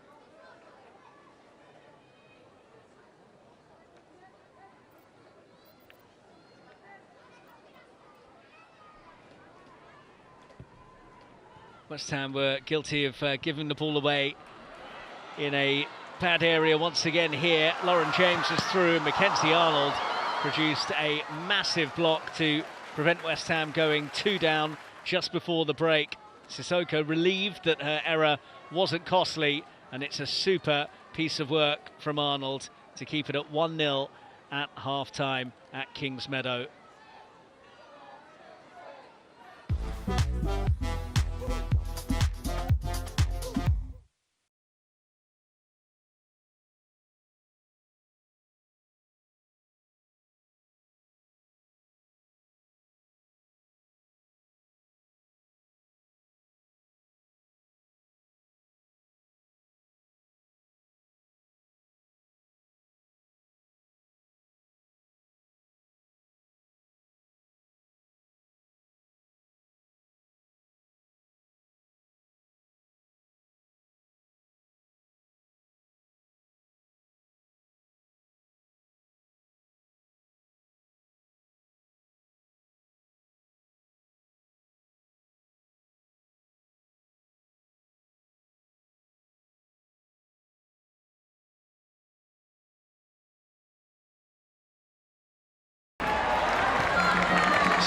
West Ham were guilty of giving the ball away in a bad area once again here. Lauren James was through, and Mackenzie Arnold produced a massive block to prevent West Ham going 2 down just before the break. Sissoko relieved that her error wasn't costly, and it's a super piece of work from Arnold to keep it at 1-0 at half-time at Kings Meadow.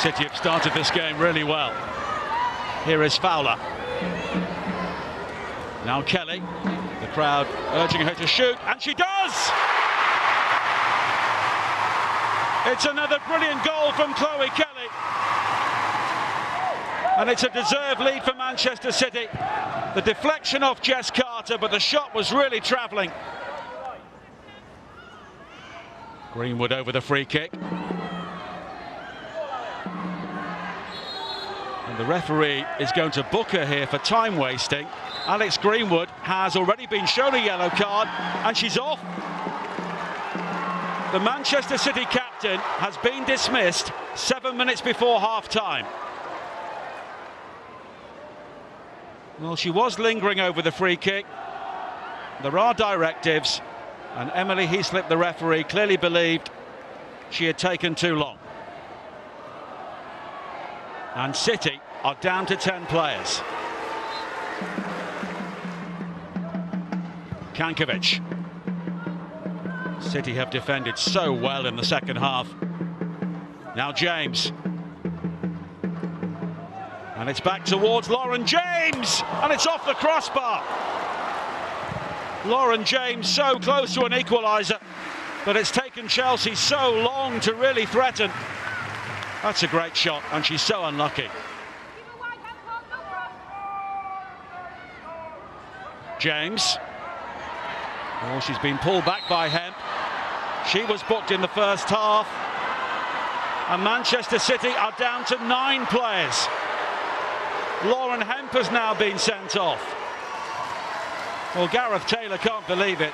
City have started this game really well. Here is Fowler. Now Kelly, the crowd urging her to shoot, and she does! It's another brilliant goal from Chloe Kelly. And it's a deserved lead for Manchester City. The deflection off Jess Carter, but the shot was really travelling. Greenwood over the free kick. And the referee is going to book her here for time wasting. Alex Greenwood has already been shown a yellow card and she's off. The Manchester City captain has been dismissed 7 minutes before half-time. Well, she was lingering over the free kick. There are directives, and Emily Heaslip, the referee, clearly believed she had taken too long. And City are down to 10 players. Kankovic. City have defended so well in the second half. Now James. And it's back towards Lauren James, and it's off the crossbar. Lauren James so close to an equaliser, but it's taken Chelsea so long to really threaten. That's a great shot, and she's so unlucky. James. Oh, she's been pulled back by Hemp. She was booked in the first half. And Manchester City are down to 9 players. Lauren Hemp has now been sent off. Well, Gareth Taylor can't believe it.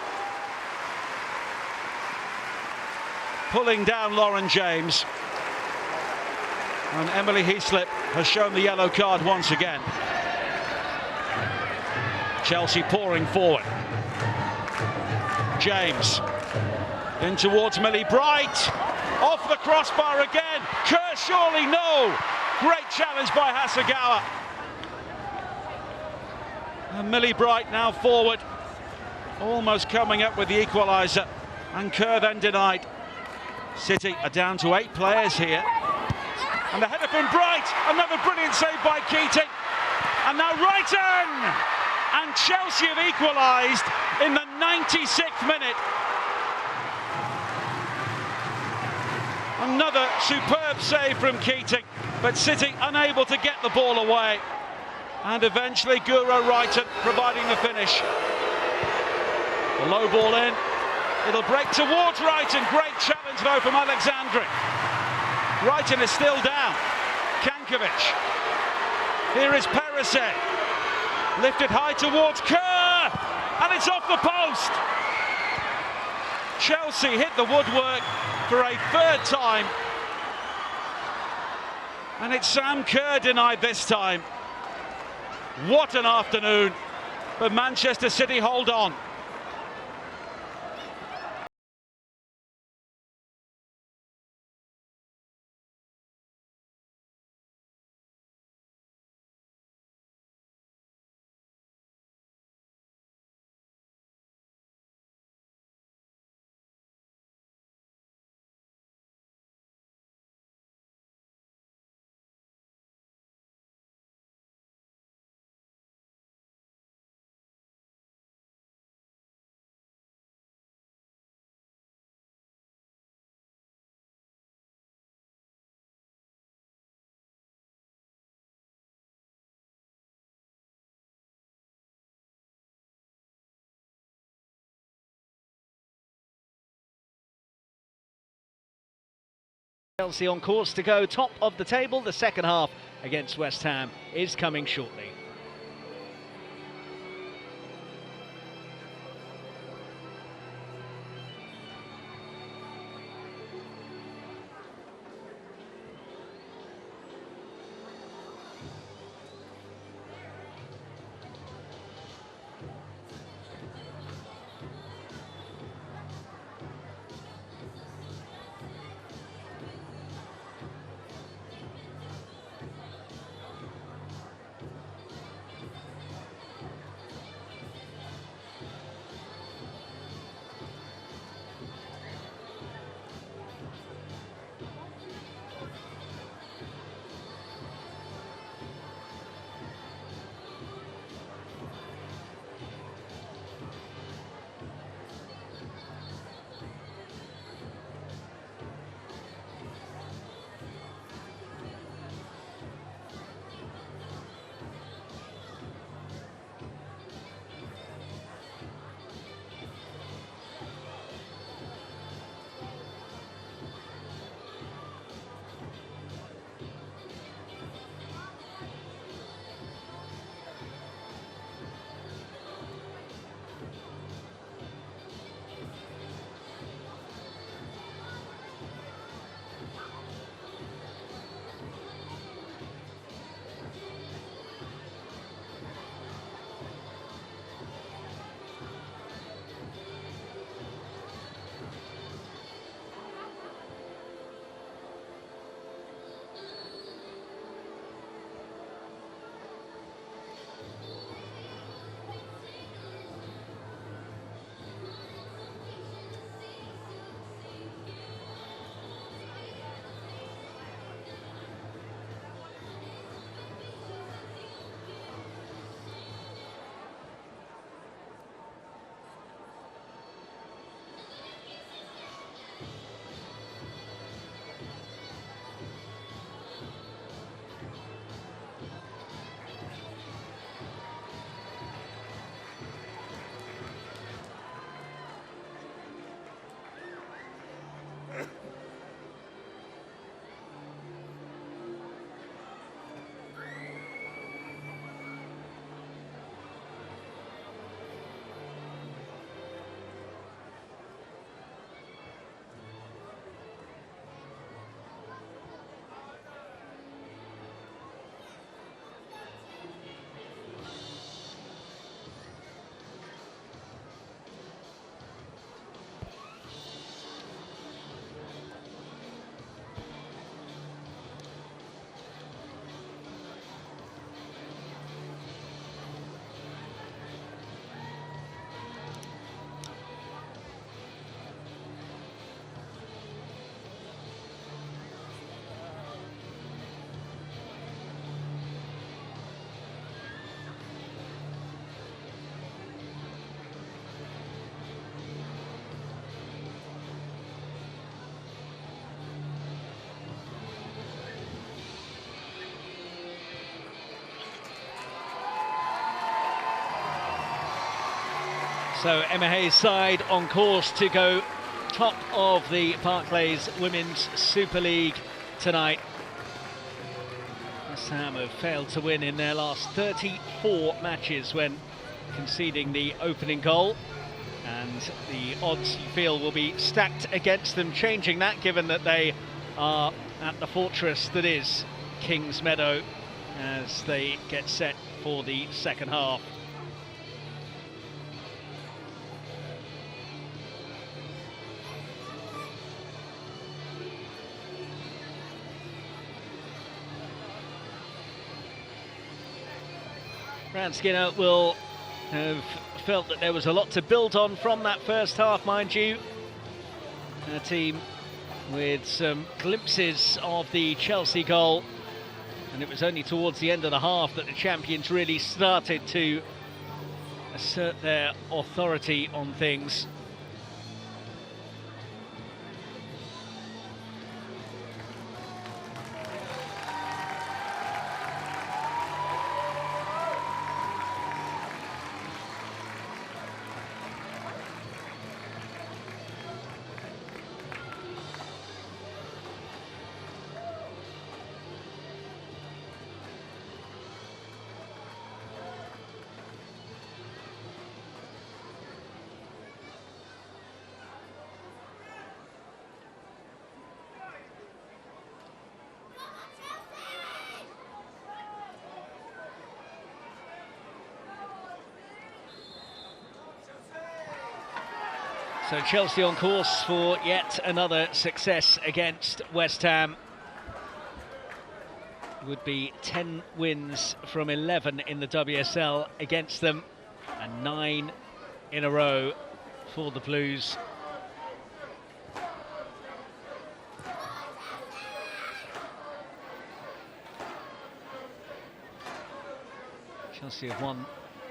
Pulling down Lauren James. And Emily Heaslip has shown the yellow card once again. Chelsea pouring forward. James in towards Millie Bright. Off the crossbar again. Kerr, surely no. Great challenge by Hasegawa. And Millie Bright now forward. Almost coming up with the equaliser. And Kerr then denied. City are down to 8 players here. And the header from Bright. Another brilliant save by Keating. And now Wrighton! And Chelsea have equalised in the 96th minute. Another superb save from Keating, but City unable to get the ball away. And eventually Guro Wrighton providing the finish. The low ball in. It'll break towards Wrighton. Great challenge though from Alexandri. Wrighton is still down. Kankovic. Here is Perisic. Lifted high towards Kerr, and it's off the post. Chelsea hit the woodwork for a third time, and it's Sam Kerr denied this time. What an afternoon, but Manchester City hold on. Chelsea on course to go top of the table. The second half against West Ham is coming shortly. So Emma Hayes' side on course to go top of the Barclays Women's Super League tonight. West Ham have failed to win in their last 34 matches when conceding the opening goal, and the odds you feel will be stacked against them, changing that given that they are at the fortress that is Kings Meadow as they get set for the second half. Fran Skinner will have felt that there was a lot to build on from that first half, mind you. A team with some glimpses of the Chelsea goal, and it was only towards the end of the half that the champions really started to assert their authority on things. So Chelsea on course for yet another success against West Ham. Would be 10 wins from 11 in the WSL against them, and 9 in a row for the Blues. Chelsea have won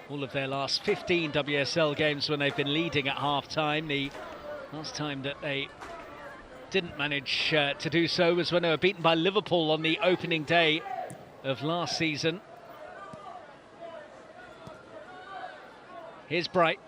all of their last 15 WSL games when they've been leading at half-time. The last time that they didn't manage to do so was when they were beaten by Liverpool on the opening day of last season. Here's Bright.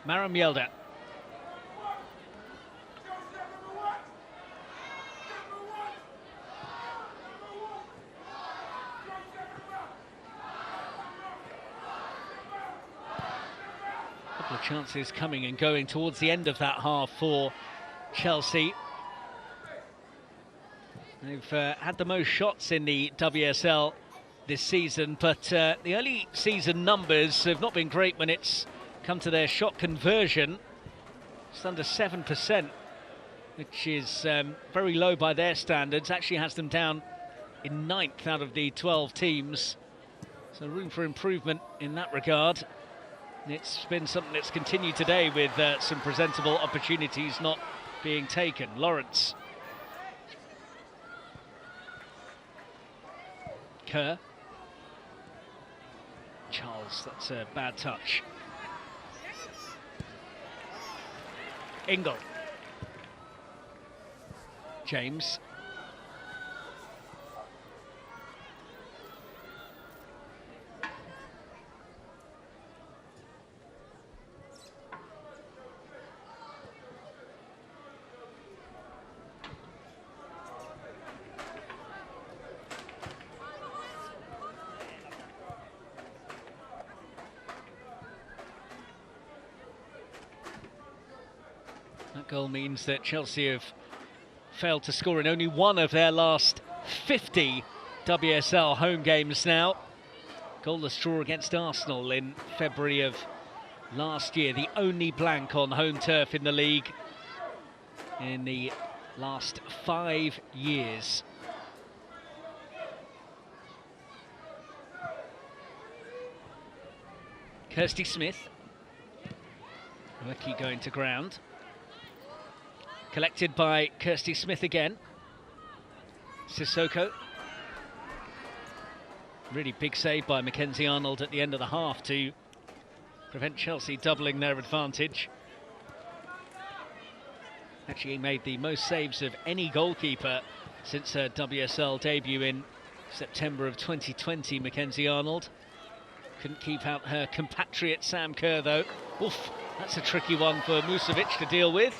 Maren Mjelde. Couple of chances coming and going towards the end of that half for Chelsea. They've had the most shots in the WSL this season, but the early season numbers have not been great when it's come to their shot conversion. It's under 7%, which is very low by their standards. Actually has them down in 9th out of the 12 teams. So room for improvement in that regard. And it's been something that's continued today with some presentable opportunities not being taken. Lawrence. Kerr. Charles, that's a bad touch. Ingle. James. That goal means that Chelsea have failed to score in only one of their last 50 WSL home games now. Goalless draw against Arsenal in February of last year. The only blank on home turf in the league in the last 5 years. Kirsty Smith. Lucky going to ground. Collected by Kirsty Smith again. Sissoko. Really big save by Mackenzie Arnold at the end of the half to prevent Chelsea doubling their advantage. Actually made the most saves of any goalkeeper since her WSL debut in September of 2020, Mackenzie Arnold. Couldn't keep out her compatriot Sam Kerr though. Oof, that's a tricky one for Musovic to deal with.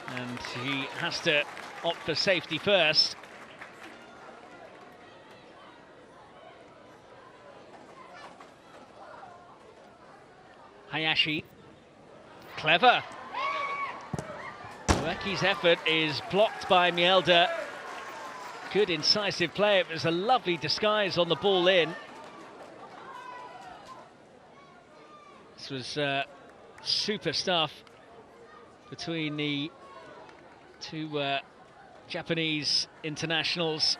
And he has to opt for safety first. Hayashi. Clever. Ueki's effort is blocked by Mjelde. Good incisive play. It was a lovely disguise on the ball in. This was super stuff between the two Japanese internationals.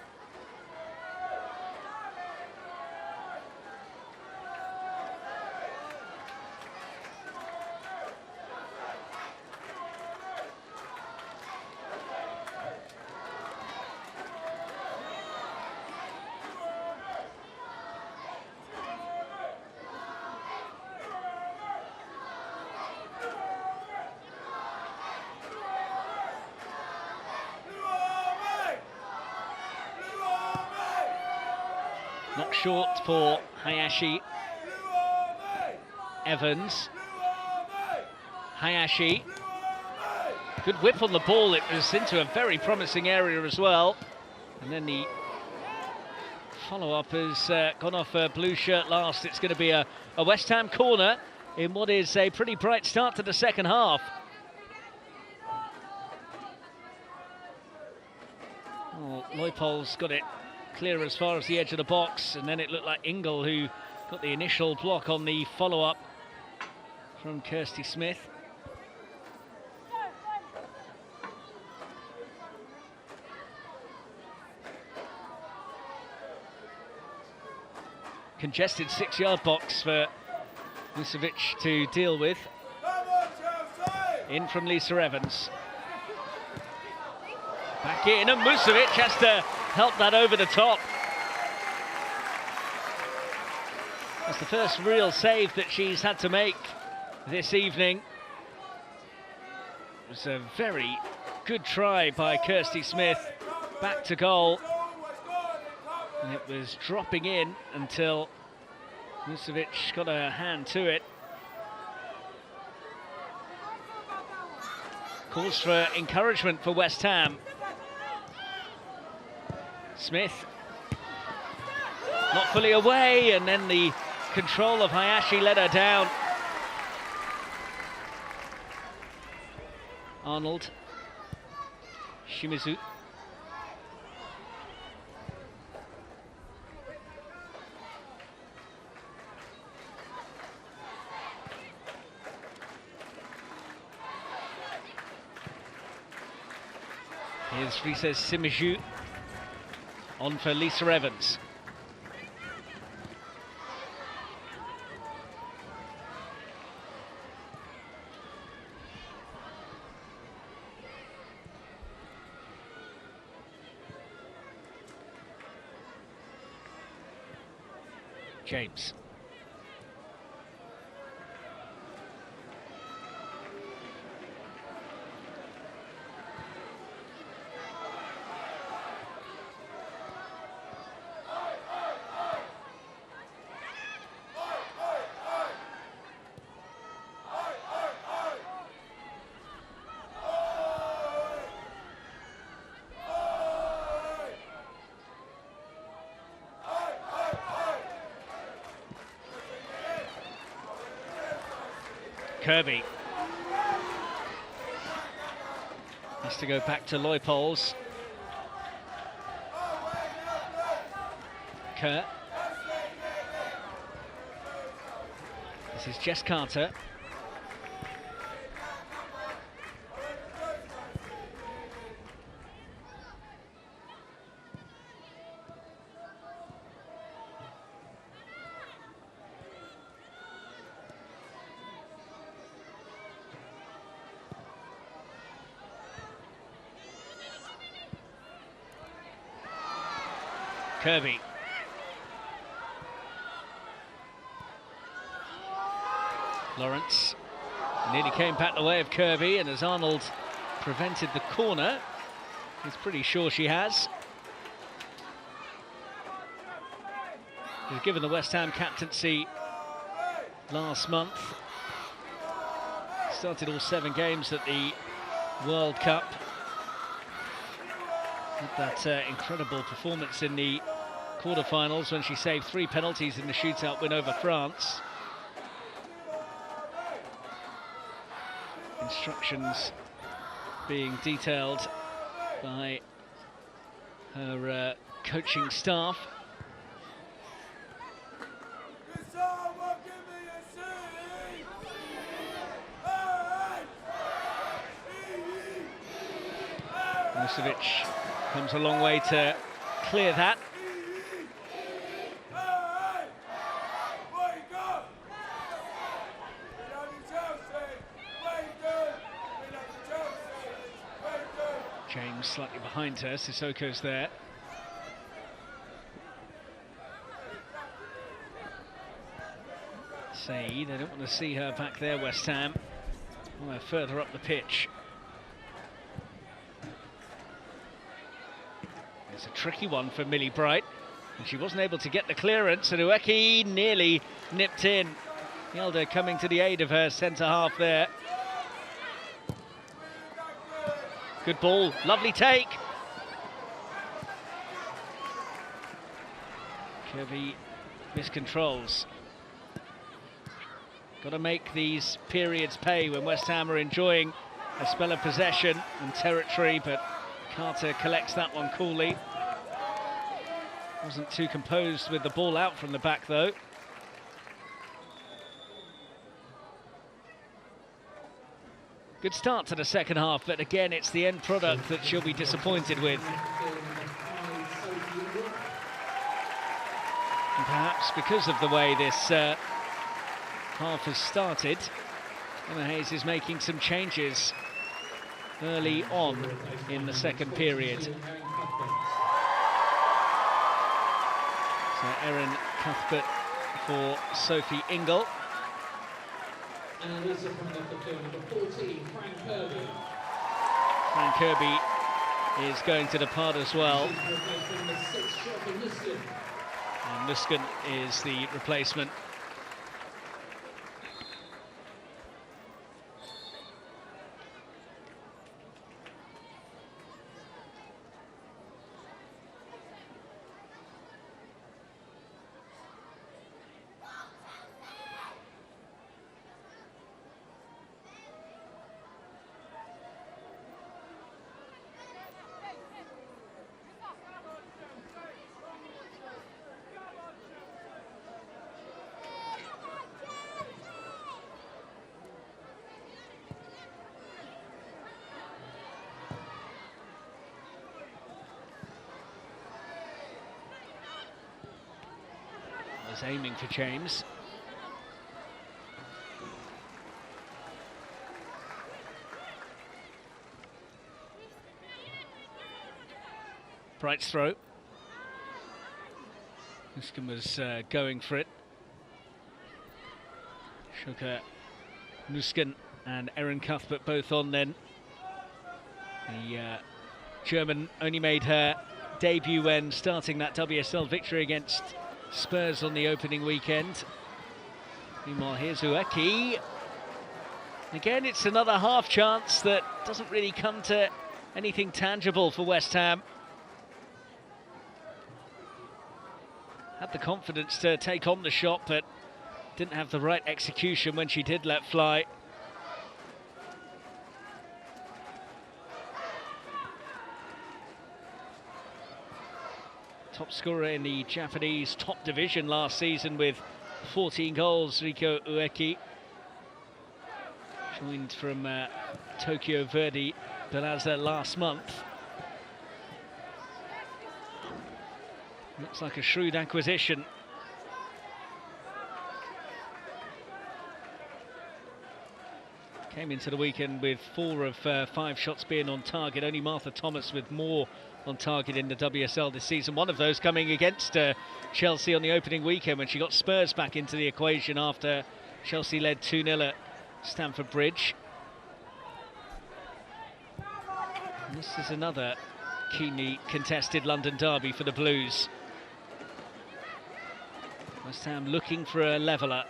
Not short for Hayashi. Evans. Hayashi. Good whip on the ball. It was into a very promising area as well. And then the follow-up has gone off a blue shirt last. It's going to be a West Ham corner in what is a pretty bright start to the second half. Well, Leupolz got it clear as far as the edge of the box, and then it looked like Ingle who got the initial block on the follow-up from Kirsty Smith. Congested 6-yard box for Musovic to deal with. In from Lisa Evans. Back in, and Musovic has to help that over the top. That's the first real save that she's had to make this evening. It was a very good try by Kirsty Smith. Back to goal. And it was dropping in until Musovic got a hand to it. Calls for encouragement for West Ham. Smith not fully away, and then the control of Hayashi let her down. Arnold, Shimizu. Here's Risa Simiju on for Lisa Evans. James. Kirby has to go back to Leupolz. Kerr. This is Jess Carter. Kirby. Lawrence nearly came back the way of Kirby, and as Arnold prevented the corner, he's pretty sure she has. He was given the West Ham captaincy last month. Started all 7 games at the World Cup. With that incredible performance in the quarterfinals when she saved 3 penalties in the shootout win over France. Instructions being detailed by her coaching staff. Musovic comes a long way to clear that. James slightly behind her, Sissoko's there. Saeed, they don't want to see her back there, West Ham. Want her further up the pitch. It's a tricky one for Millie Bright, and she wasn't able to get the clearance, and Ueki nearly nipped in. Yelda coming to the aid of her centre half there. Good ball, lovely take. Kirby miscontrols. Got to make these periods pay when West Ham are enjoying a spell of possession and territory, but Carter collects that one coolly. Wasn't too composed with the ball out from the back though. Good start to the second half, but again it's the end product that she'll be disappointed with. And perhaps because of the way this half has started, Emma Hayes is making some changes early on in the second period. So Erin Cuthbert for Sophie Ingle. And also coming off the field, number 14, Frank Kirby. Frank Kirby is going to depart as well. And Nusken is the replacement. Aiming for James. Bright's throw. Nusken was going for it. Shuka, Nusken and Erin Cuthbert both on then. The German only made her debut when starting that WSL victory against Spurs on the opening weekend. Meanwhile, here's Ueki. Again, it's another half chance that doesn't really come to anything tangible for West Ham. Had the confidence to take on the shot, but didn't have the right execution when she did let fly. Top scorer in the Japanese top division last season with 14 goals, Riko Ueki. Joined from Tokyo Verdy Plaza last month. Looks like a shrewd acquisition. Came into the weekend with 4 of 5 shots being on target. Only Martha Thomas with more on target in the WSL this season. One of those coming against Chelsea on the opening weekend when she got Spurs back into the equation after Chelsea led 2-0 at Stamford Bridge. And this is another keenly contested London derby for the Blues. West Ham looking for a leveller.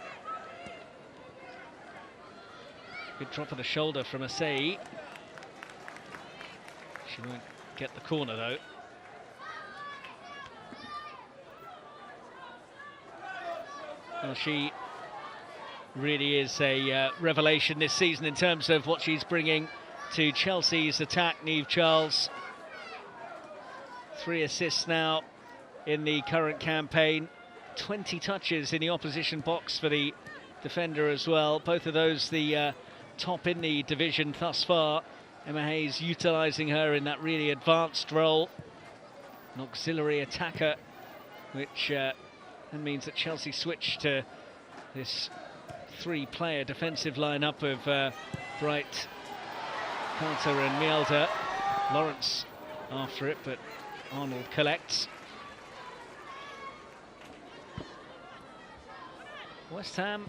Good drop of the shoulder from Asei. She won't get the corner though. Well, she really is a revelation this season in terms of what she's bringing to Chelsea's attack. Niamh Charles, 3 assists now in the current campaign, 20 touches in the opposition box for the defender as well. Both of those the top in the division thus far. Emma Hayes utilising her in that really advanced role, an auxiliary attacker, which then means that Chelsea switch to this 3-player defensive lineup of Bright, Carter and Mjelde. Lawrence after it, but Arnold collects. West Ham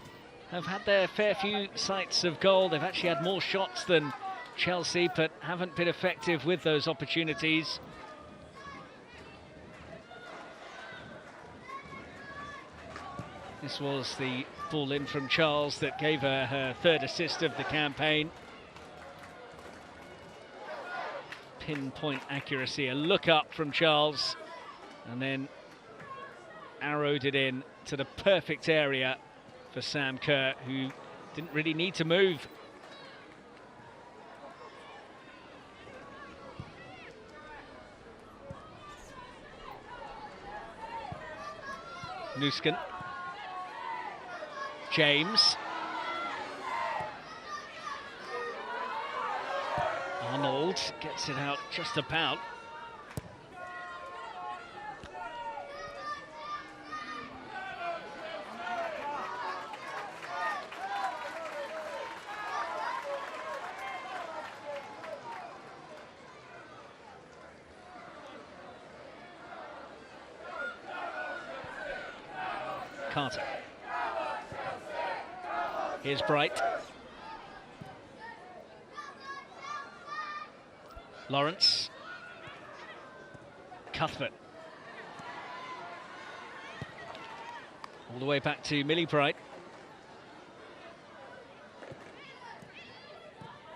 have had their fair few sights of goal. They've actually had more shots than Chelsea, but haven't been effective with those opportunities. This was the ball in from Charles that gave her her 3rd assist of the campaign. Pinpoint accuracy, a look up from Charles, and then arrowed it in to the perfect area for Sam Kerr, who didn't really need to move. Nuskin. James. Arnold gets it out just about. Carter. Here's Bright. Lawrence. Cuthbert. All the way back to Millie Bright.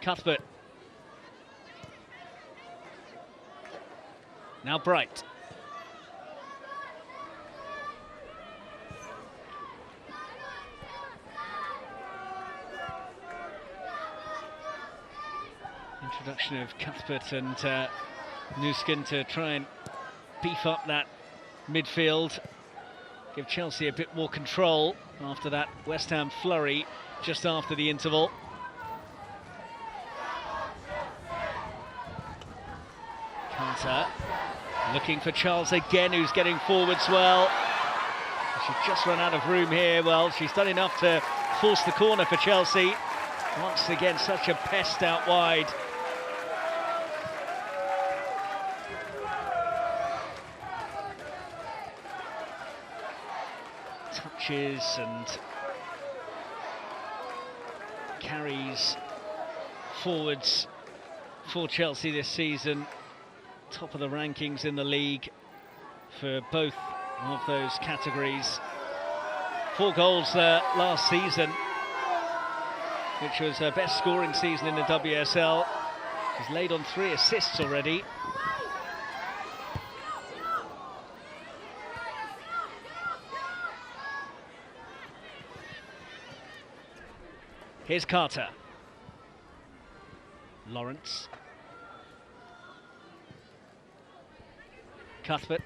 Cuthbert. Now Bright. Introduction of Cuthbert and Nuskin to try and beef up that midfield, give Chelsea a bit more control after that West Ham flurry just after the interval. Carter looking for Charles again, who's getting forwards well. She's just run out of room here. Well, she's done enough to force the corner for Chelsea. Once again, such a pest out wide. Touches and carries forwards for Chelsea this season. Top of the rankings in the league for both of those categories. 4 goals last season, which was her best scoring season in the WSL. She's laid on 3 assists already. Here's Carter. Lawrence. Cuthbert.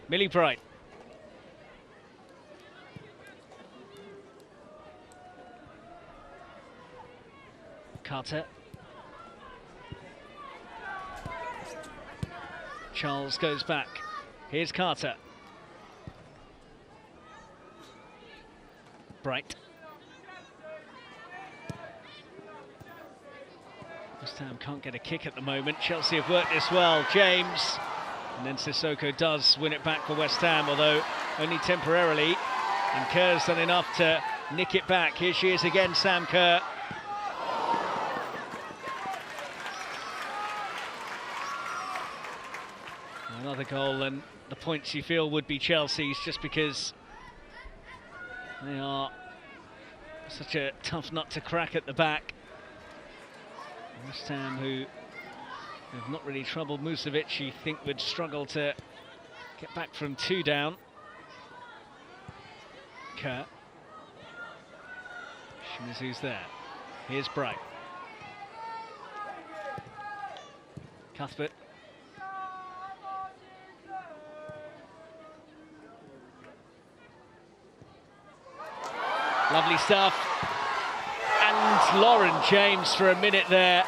Millie Bright. Carter. Charles goes back. Here's Carter. Bright. West Ham can't get a kick at the moment. Chelsea have worked this well. James. And then Sissoko does win it back for West Ham, although only temporarily. And Kerr's done enough to nick it back. Here she is again, Sam Kerr. Another goal, and the points you feel would be Chelsea's, just because they are such a tough nut to crack at the back. West Ham, who have not really troubled Musovic, you think would struggle to get back from 2 down. Kerr. Shimizu's there. Here's Bright. Cuthbert. Lovely stuff. And Lauren James for a minute there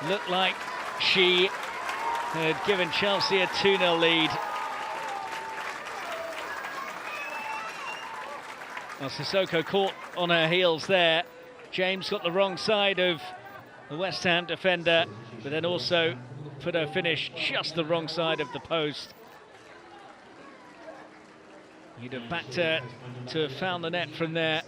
looked like she had given Chelsea a 2-0 lead. Well, Sissoko caught on her heels there. James got the wrong side of the West Ham defender, but then also put her finish just the wrong side of the post. You'd have backed her to have found the net from there.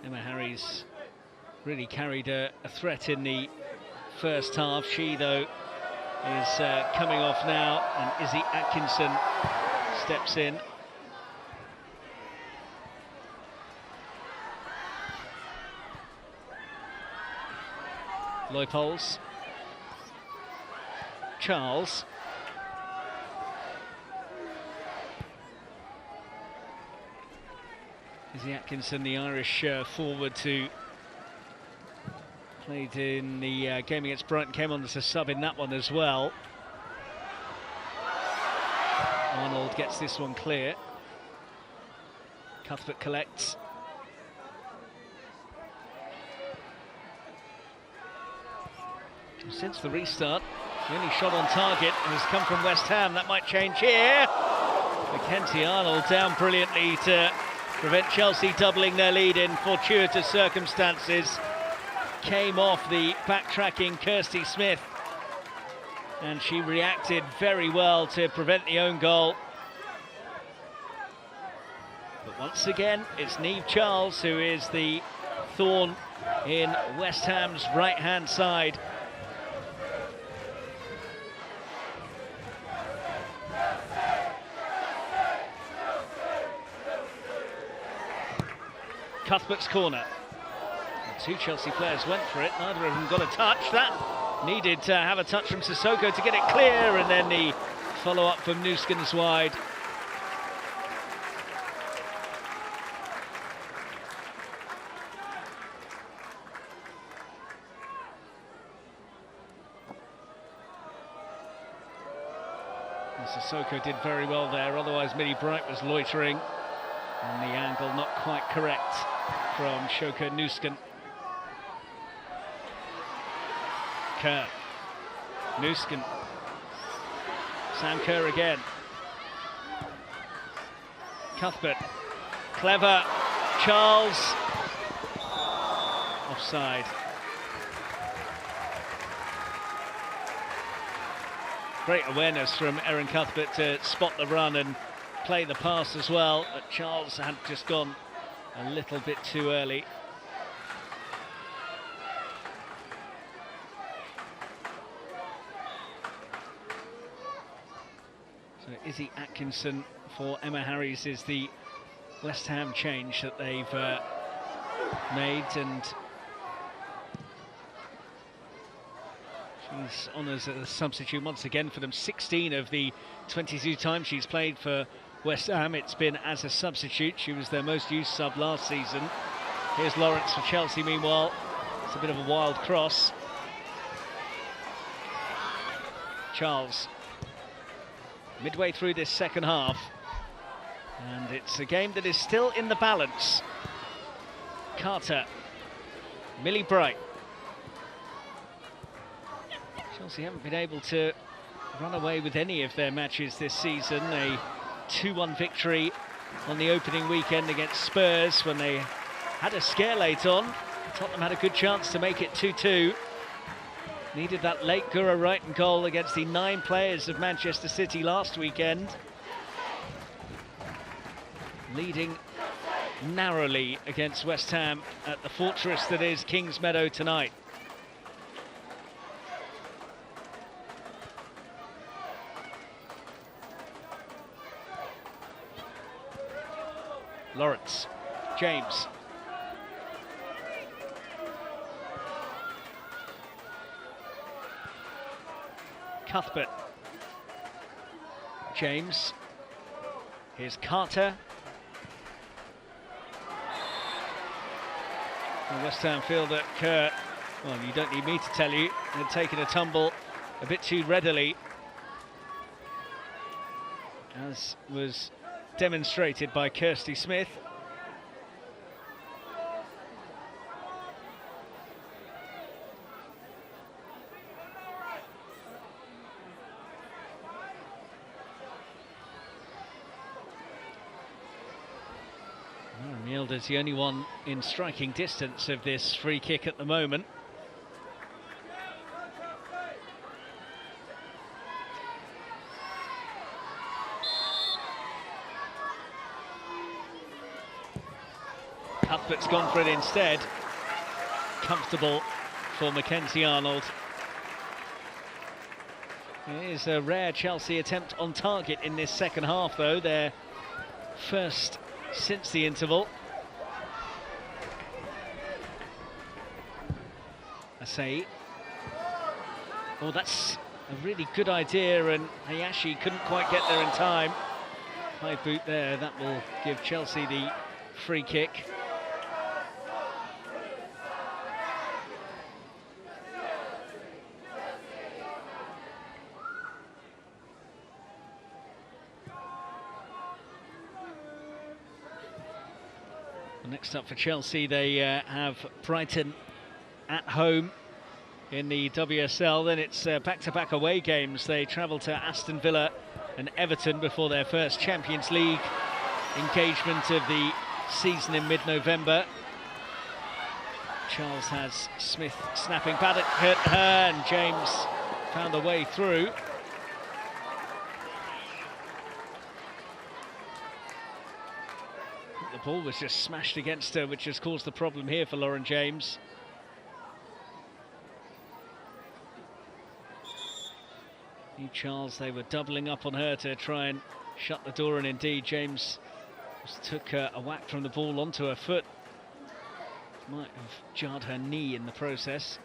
Emma Harries really carried a threat in the first half. She, though, is coming off now, and Izzy Atkinson steps in. Leupold's. Charles. Izzy Atkinson, the Irish forward who played in the game against Brighton, came on as a sub in that one as well. Arnold gets this one clear. Cuthbert collects. Since the restart, the only shot on target has come from West Ham. That might change here. Mackenzie Arnold down brilliantly to prevent Chelsea doubling their lead in fortuitous circumstances. Came off the backtracking Kirsty Smith, and she reacted very well to prevent the own goal. But once again, it's Niamh Charles who is the thorn in West Ham's right-hand side. Cuthbert's corner. The two Chelsea players went for it, neither of them got a touch. That needed to have a touch from Sissoko to get it clear, and then the follow-up from Nusken's wide. And Sissoko did very well there, otherwise Millie Bright was loitering, and the angle not quite correct from Shoka Nusken. Kerr. Nusken. Sam Kerr again. Cuthbert. Clever. Charles. Offside. Great awareness from Erin Cuthbert to spot the run and play the pass as well, but Charles had just gone a little bit too early. So Izzy Atkinson for Emma Harries is the West Ham change that they've made, and she's on as a substitute once again for them. 16 of the 22 times she's played for West Ham, it's been as a substitute. She was their most used sub last season. Here's Lawrence for Chelsea meanwhile. It's a bit of a wild cross. Charles. Midway through this second half. And it's a game that is still in the balance. Carter. Millie Bright. Chelsea haven't been able to run away with any of their matches this season. A 2-1 victory on the opening weekend against Spurs when they had a scare late on. Tottenham had a good chance to make it 2-2. Needed that late Guro Reiten goal against the 9 players of Manchester City last weekend. Leading narrowly against West Ham at the fortress that is Kingsmeadow tonight. Lawrence, James. Cuthbert. James. Here's Carter. And West Ham feel that Kerr, well, you don't need me to tell you, had taken a tumble a bit too readily, as was demonstrated by Kirsty Smith. Mielder's the only one in striking distance of this free kick at the moment. Cuthbert's gone for it instead. Comfortable for Mackenzie Arnold. It is a rare Chelsea attempt on target in this second half, though. Their first since the interval. Asai. Oh, that's a really good idea, and Hayashi couldn't quite get there in time. High boot there, that will give Chelsea the free kick. Next up for Chelsea, they have Brighton at home in the WSL. Then it's back-to-back away games. They travel to Aston Villa and Everton before their first Champions League engagement of the season in mid-November. Charles has Smith snapping back at her, and James found a way through. The ball was just smashed against her, which has caused the problem here for Lauren James. Charles, they were doubling up on her to try and shut the door, and indeed James just took a whack from the ball onto her foot. Might have jarred her knee in the process.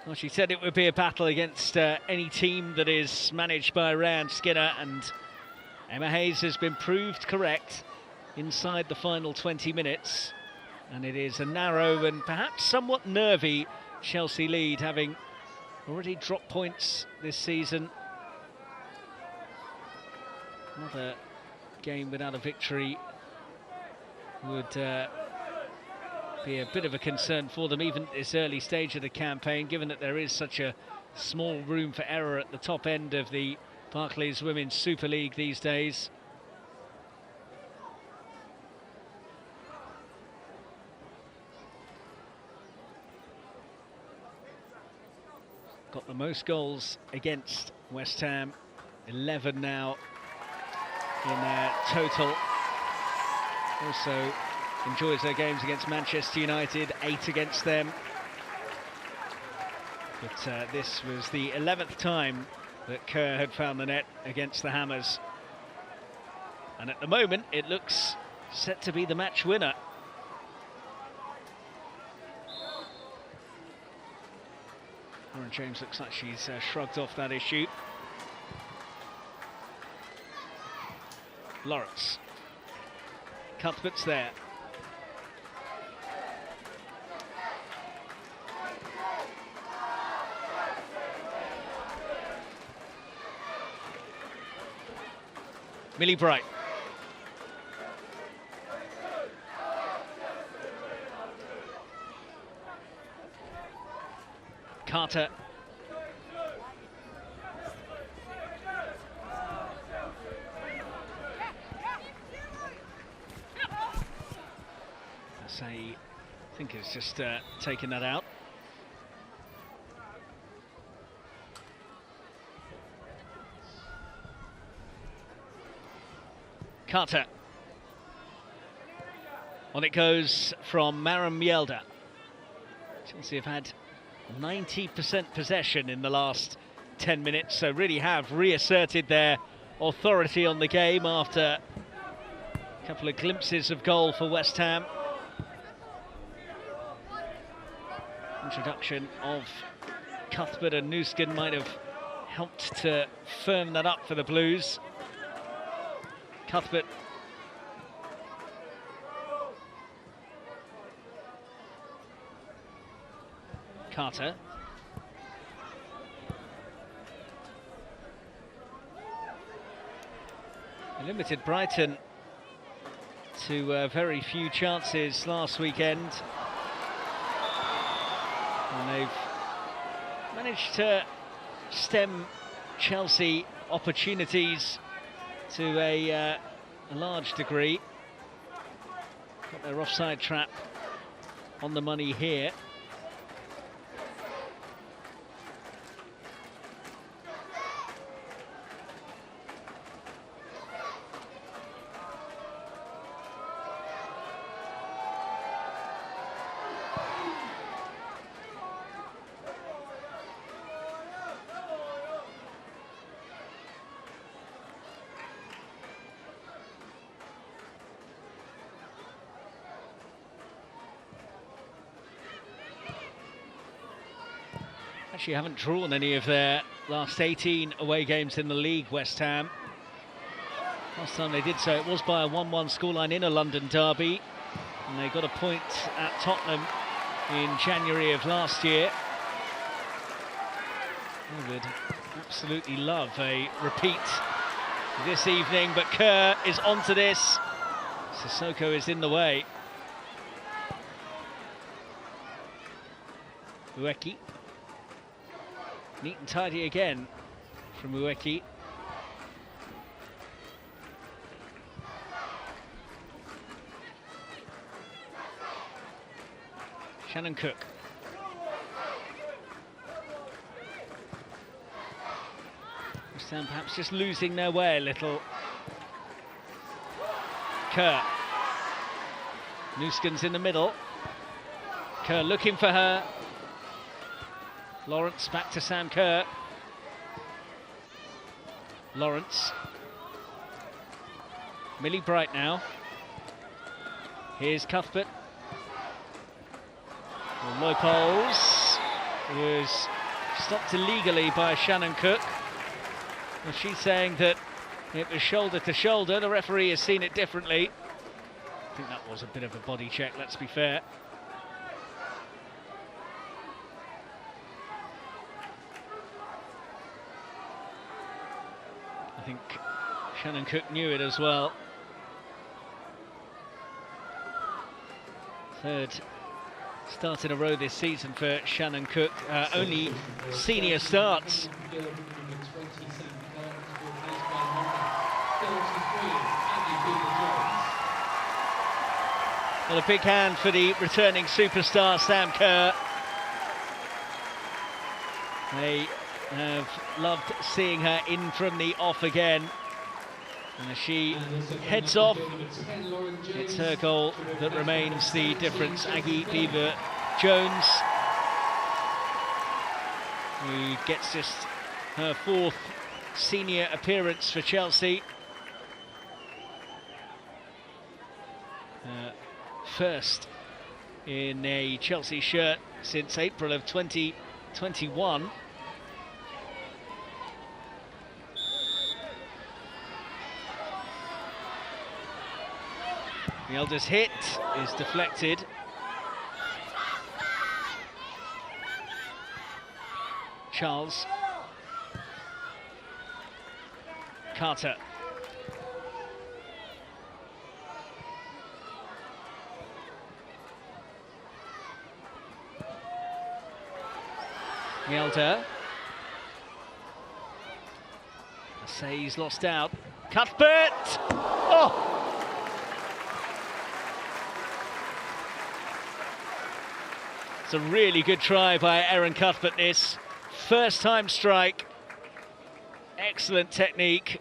Well, she said it would be a battle against any team that is managed by Ryan Skinner, and Emma Hayes has been proved correct inside the final 20 minutes. And it is a narrow and perhaps somewhat nervy Chelsea lead, having already dropped points this season. Another game without a victory would be a bit of a concern for them, even at this early stage of the campaign, given that there is such a small room for error at the top end of the Barclays Women's Super League these days. Got the most goals against West Ham, 11 now in total. Also enjoys their games against Manchester United, 8 against them. But this was the 11th time that Kerr had found the net against the Hammers. And at the moment, it looks set to be the match winner. Lauren James looks like she's shrugged off that issue. Lawrence. Cuthbert's there. Millie Bright. Carter. I think it's just taken that out. Carter. On it goes from Maren Mjelde. Chelsea have had 90% possession in the last 10 minutes, so really have reasserted their authority on the game after a couple of glimpses of goal for West Ham. Introduction of Cuthbert and Nuskin might have helped to firm that up for the Blues. Cuthbert. Carter. Limited Brighton to very few chances last weekend. And they've managed to stem Chelsea opportunities to a large degree. Got their offside trap on the money here. Actually haven't drawn any of their last 18 away games in the league, West Ham. Last time they did so, it was by a 1-1 scoreline in a London derby. And they got a point at Tottenham in January of last year. They would absolutely love a repeat this evening, but Kerr is onto this. Sissoko is in the way. Ueki. Neat and tidy again from Ueki. Shannon Cook. West Ham perhaps just losing their way a little. Kerr. Nuskin's in the middle. Kerr looking for her. Lawrence back to Sam Kerr. Lawrence. Millie Bright now. Here's Cuthbert. Well, Lopez was stopped illegally by Shannon Cook. Well, she's saying that it was shoulder to shoulder. The referee has seen it differently. I think that was a bit of a body check, let's be fair. I think Shannon Cook knew it as well. Third start in a row this season for Shannon Cook. Only senior starts. Well, a big hand for the returning superstar Sam Kerr. They have loved seeing her in from the off again. And as she heads off, it's her goal that remains the difference. Aggie Beaver-Jones, who gets just her fourth senior appearance for Chelsea. First in a Chelsea shirt since April of 2021. The eldest hit is deflected. Charles. Carter. Mielder. Say he's lost out. Cuthbert! Oh! It's a really good try by Aaron Cuthbert this. First time strike. Excellent technique.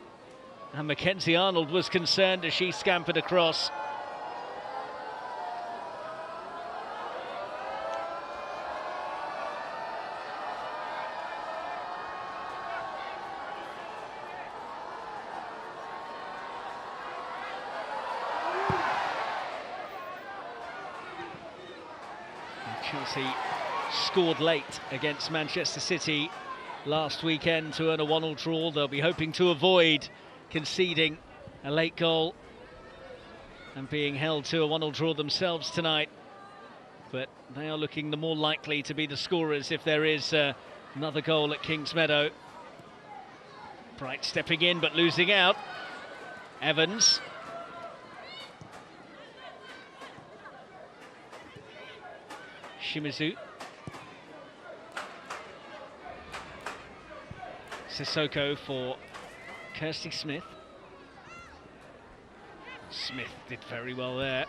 And Mackenzie Arnold was concerned as she scampered across. Chelsea scored late against Manchester City last weekend to earn a 1-1 draw. They'll be hoping to avoid conceding a late goal and being held to a 1-1 draw themselves tonight. But they are looking the more likely to be the scorers if there is another goal at Kingsmeadow. Bright stepping in but losing out. Evans. Shimizu. Sissoko for Kirsty Smith. Smith did very well there.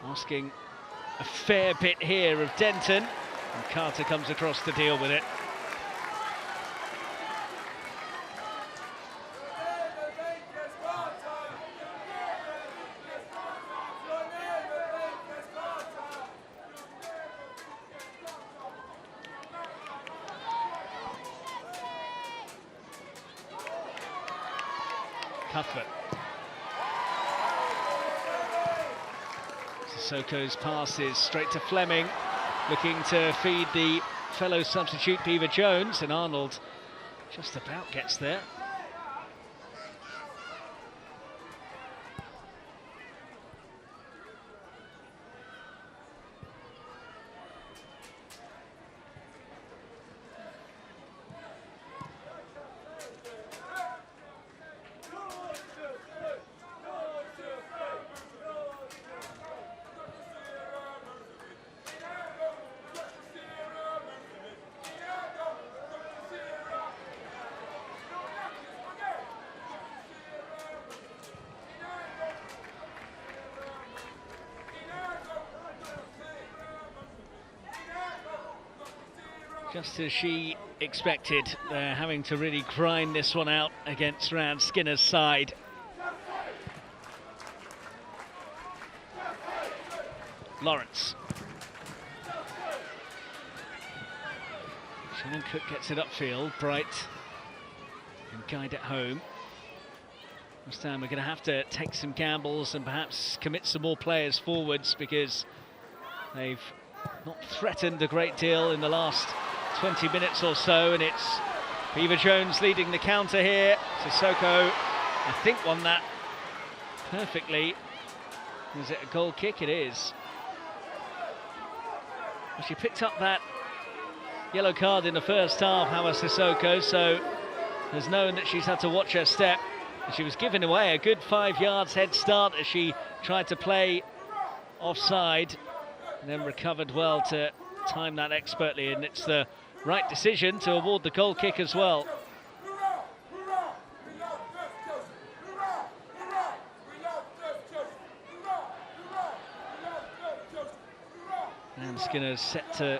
asking a fair bit here of Denton, and Carter comes across to deal with it. Cuthbert. Sissoko's passes straight to Fleming, looking to feed the fellow substitute Beaver Jones, and Arnold just about gets there. Just as she expected, they're having to really grind this one out against Rand Skinner's side. Lawrence. Shannon Cook gets it upfield. Bright and guide it home. This time we're going to have to take some gambles and perhaps commit some more players forwards, because they've not threatened a great deal in the last 20 minutes or so, and it's Beaver Jones leading the counter here. Sissoko, I think, won that perfectly. Is it a goal kick? It is. Well, she picked up that yellow card in the first half, Hawa Sissoko, so has known that she's had to watch her step. And she was giving away a good 5 yards head start as she tried to play offside, and then recovered well to time that expertly, and it's the right decision to award the goal kick as well. And Skinner's set to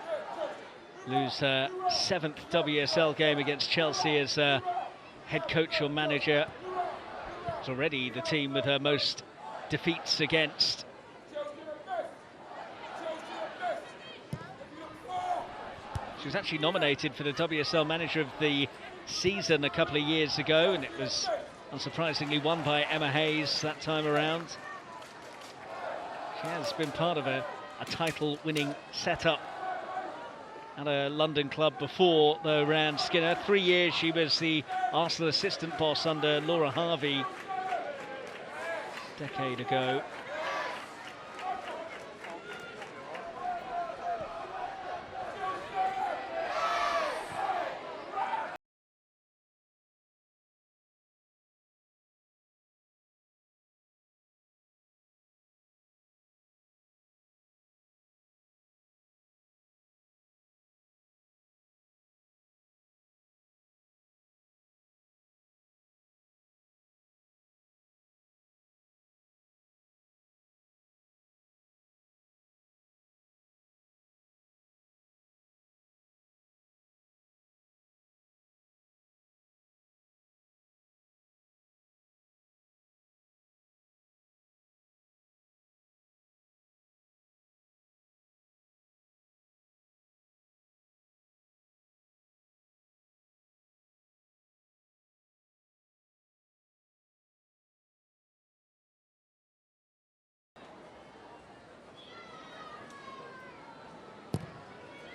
lose her 7th WSL game against Chelsea as head coach or manager. It's already the team with her most defeats against. She was actually nominated for the WSL Manager of the Season a couple of years ago, and it was unsurprisingly won by Emma Hayes that time around. She has been part of a title-winning setup at a London club before, though, Rand Skinner. 3 years she was the Arsenal assistant boss under Laura Harvey a decade ago.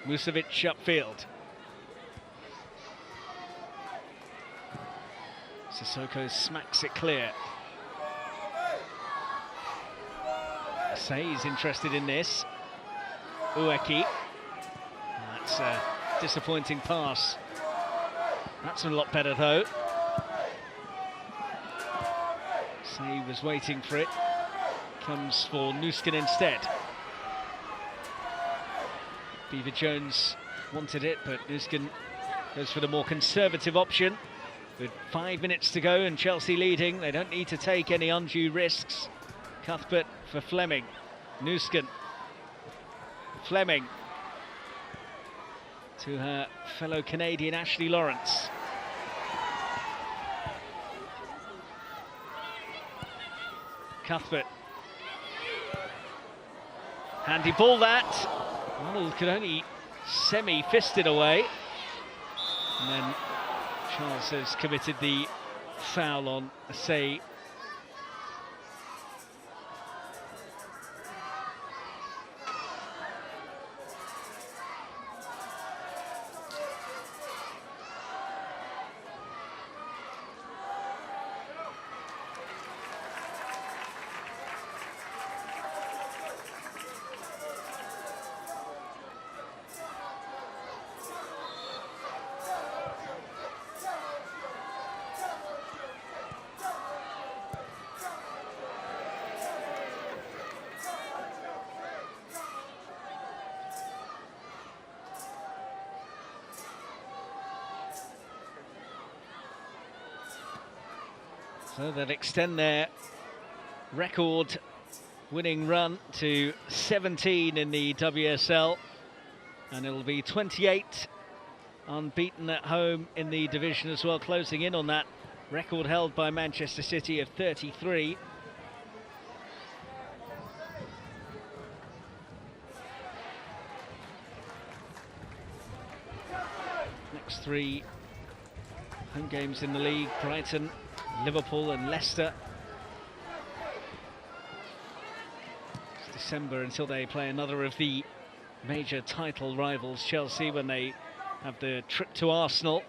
Musovic upfield. Sissoko smacks it clear. Say's interested in this. Ueki. That's a disappointing pass. That's a lot better though. Say was waiting for it. Comes for Nuskin instead. Beaver Jones wanted it, but Nuskin goes for the more conservative option. With 5 minutes to go and Chelsea leading, they don't need to take any undue risks. Cuthbert for Fleming. Nusken. Fleming. To her fellow Canadian Ashley Lawrence. Cuthbert. Handy ball that. Arnold could only semi-fist it away. And then Charles has committed the foul on Asay. So they'll extend their record winning run to 17 in the WSL, and it'll be 28 unbeaten at home in the division as well, closing in on that record held by Manchester City of 33. Next three home games in the league: Brighton, Liverpool and Leicester. It's December until they play another of the major title rivals, Chelsea, when they have the trip to Arsenal.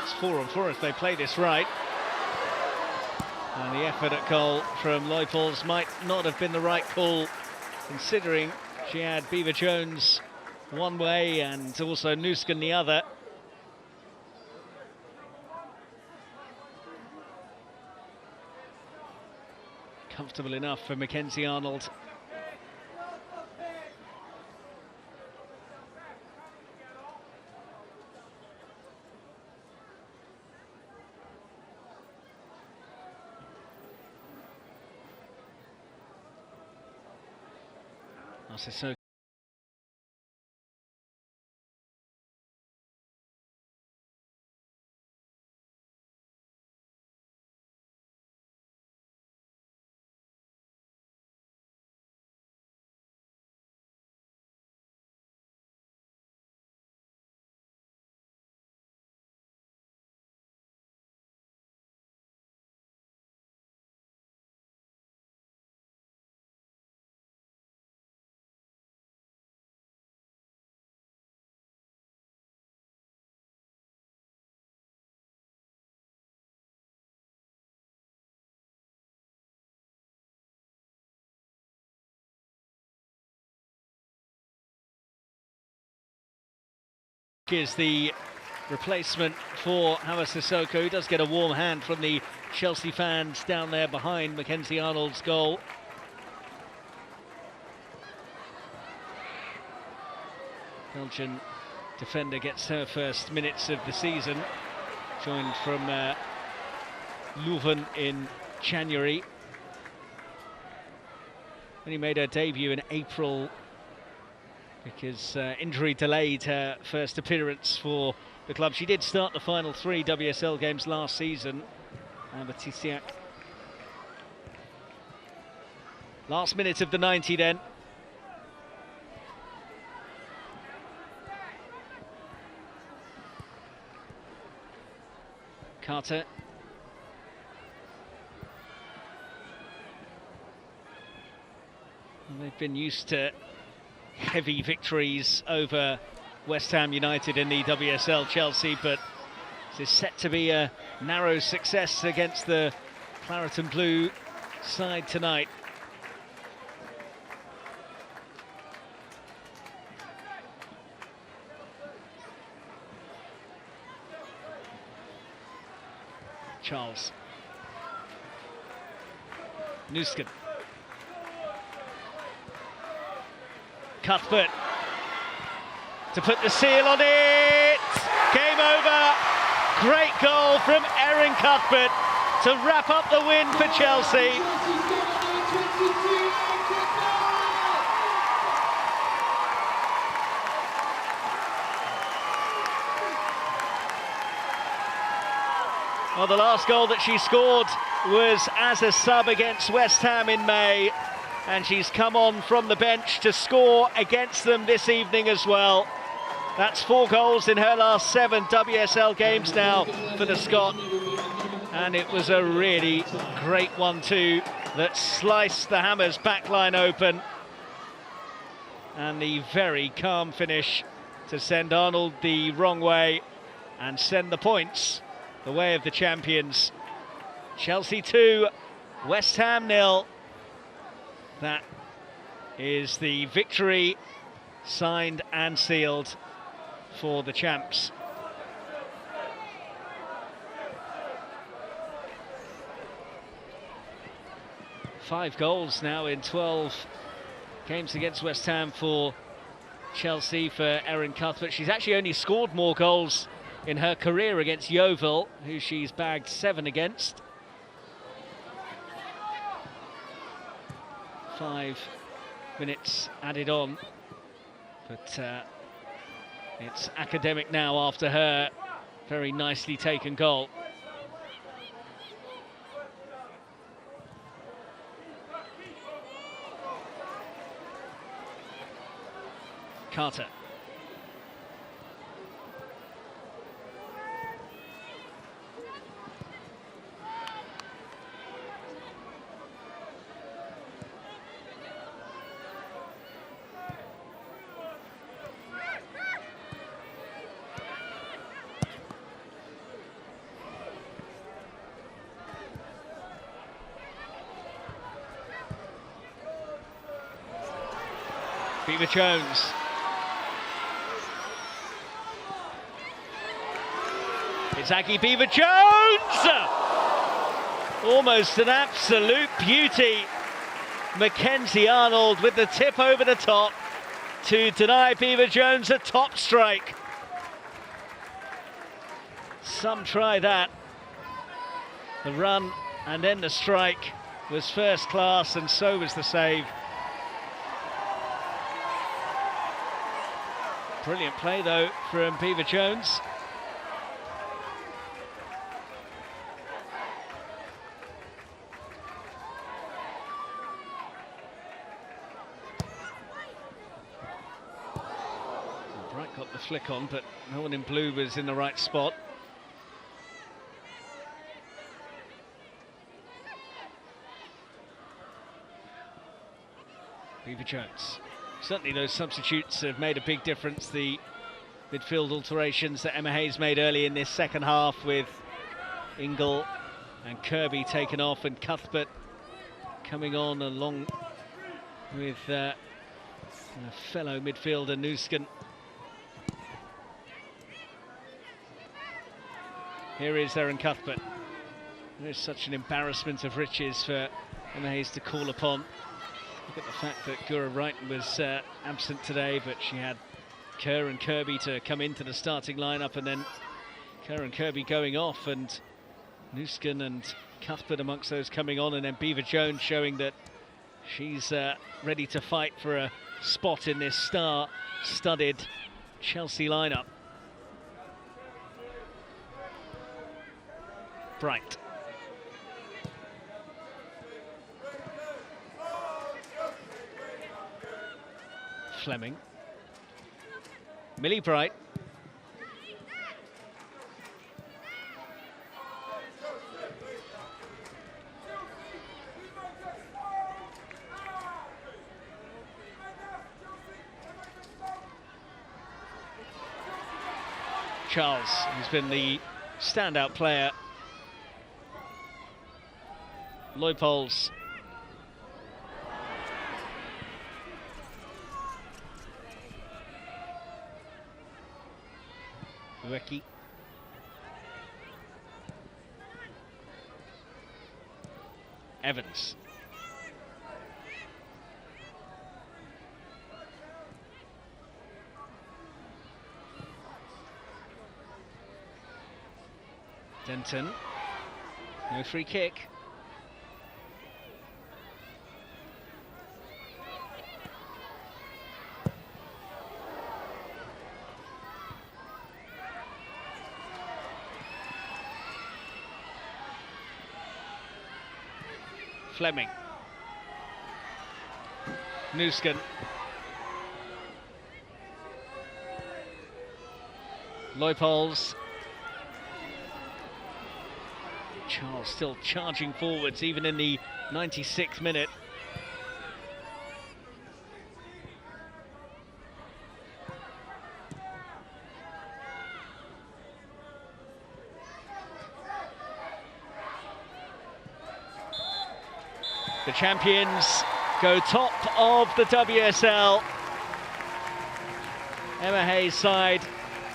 It's 4-on-4 if they play this right. And the effort at goal from Leupolz might not have been the right call, considering she had Beaver Jones one way and also Nusken the other. Comfortable enough for Mackenzie Arnold. So is the replacement for Hawa Sissoko, who does get a warm hand from the Chelsea fans down there behind Mackenzie Arnold's goal. Belgian defender gets her first minutes of the season, joined from Leuven in January. Only made her debut in April because injury delayed her first appearance for the club. She did start the final 3 WSL games last season. Batisiak. Last minute of the 90 then. Carter. And they've been used to heavy victories over West Ham United in the WSL, Chelsea, but this is set to be a narrow success against the Claret and Blue side tonight. Charles. Nusken. Cuthbert to put the seal on it. game over. Great goal from Erin Cuthbert to wrap up the win for Chelsea. Well, the last goal that she scored was as a sub against West Ham in May, and she's come on from the bench to score against them this evening as well. That's 4 goals in her last 7 WSL games now for the Scot, and it was a really great 1-2 that sliced the Hammers backline open, and the very calm finish to send Arnold the wrong way and send the points the way of the champions. Chelsea 2, West Ham 0. That is the victory signed and sealed for the champs. Five goals now in 12 games against West Ham for Chelsea for Erin Cuthbert. She's actually only scored more goals in her career against Yeovil, who she's bagged 7 against. 5 minutes added on, but it's academic now after her very nicely taken goal. Carter. Beaver-Jones. It's Aggie Beaver-Jones! Almost an absolute beauty. Mackenzie Arnold with the tip over the top to deny Beaver-Jones a top strike. Some try that. The run and then the strike was first class, and so was the save. Brilliant play though from Beaver-Jones. Bright got the flick on, but no one in blue was in the right spot. Beaver-Jones. Certainly those substitutes have made a big difference. The midfield alterations that Emma Hayes made early in this second half, with Ingle and Kirby taken off and Cuthbert coming on along with a fellow midfielder Nusken. Here is Erin Cuthbert. There's such an embarrassment of riches for Emma Hayes to call upon. Look at the fact that Gura Wright was absent today, but she had Kerr and Kirby to come into the starting lineup, and then Kerr and Kirby going off, and Nusken and Cuthbert amongst those coming on, and then Beaver-Jones showing that she's ready to fight for a spot in this star-studded Chelsea lineup. Bright. Fleming. Millie Bright. Charles, who's been the standout player. Leupold's. Ricky. Evans. Denton, no free kick. Fleming. Nusken. Leupold's. Charles still charging forwards even in the 96th minute. The champions go top of the WSL. Emma Hayes' side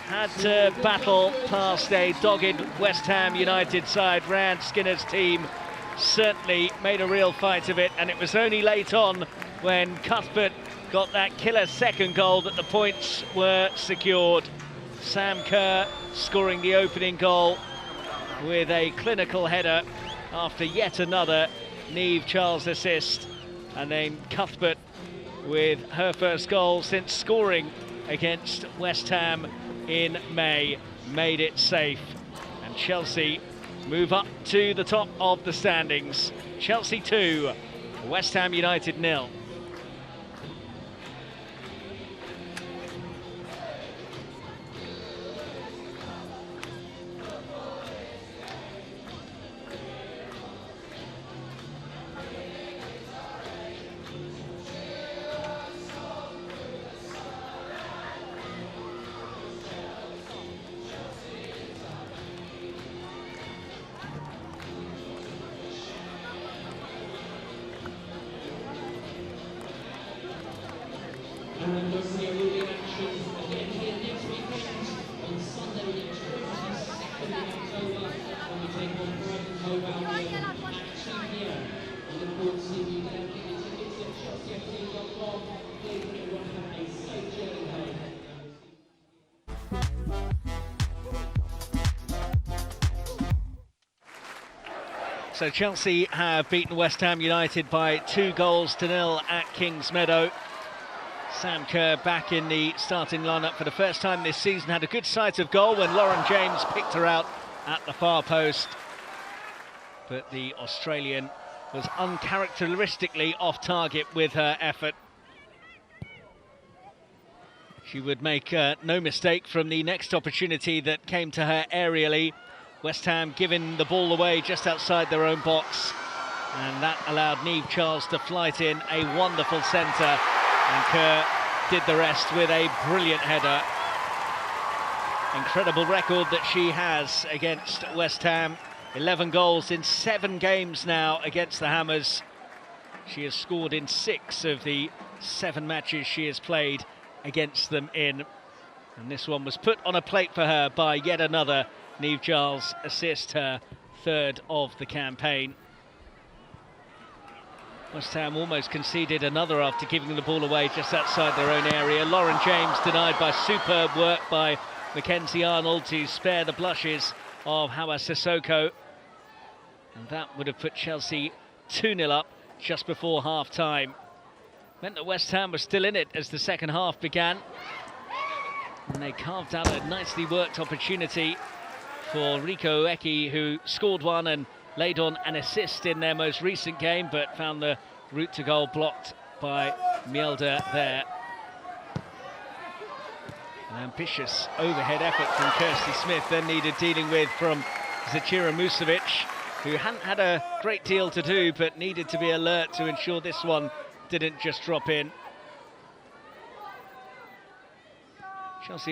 had to battle past a dogged West Ham United side. Rand Skinner's team certainly made a real fight of it, and it was only late on when Cuthbert got that killer second goal that the points were secured. Sam Kerr scoring the opening goal with a clinical header after yet another Niamh Charles assist, and then Cuthbert with her first goal since scoring against West Ham in May made it safe, and Chelsea move up to the top of the standings. Chelsea 2, West Ham United 0. And we'll see a moving action again here next weekend on Sunday the 22nd of October when we take on Brighton Hove Albion at 2 p.m. I look forward to seeing you there. Get your tickets at chelseafc.com. Please everyone have a safe journey home. So Chelsea have beaten West Ham United by 2-0 at Kingsmeadow. Sam Kerr back in the starting lineup for the first time this season. Had a good sight of goal when Lauren James picked her out at the far post. But the Australian was uncharacteristically off target with her effort. She would make no mistake from the next opportunity that came to her aerially. West Ham giving the ball away just outside their own box. And that allowed Niamh Charles to flight in a wonderful centre. And Kerr did the rest with a brilliant header. Incredible record that she has against West Ham. 11 goals in 7 games now against the Hammers. She has scored in 6 of the 7 matches she has played against them in. And this one was put on a plate for her by yet another Niamh Charles assist, her 3rd of the campaign. West Ham almost conceded another after giving the ball away just outside their own area. Lauren James denied by superb work by Mackenzie Arnold to spare the blushes of Hawa Sissoko. And that would have put Chelsea 2-0 up just before half-time. Meant that West Ham was still in it as the second half began. And they carved out a nicely worked opportunity for Rico Eki, who scored one and laid on an assist in their most recent game, but found the route to goal blocked by Mjelde there. An ambitious overhead effort from Kirsty Smith then needed dealing with from Zecira Musovic, who hadn't had a great deal to do, but needed to be alert to ensure this one didn't just drop in. Chelsea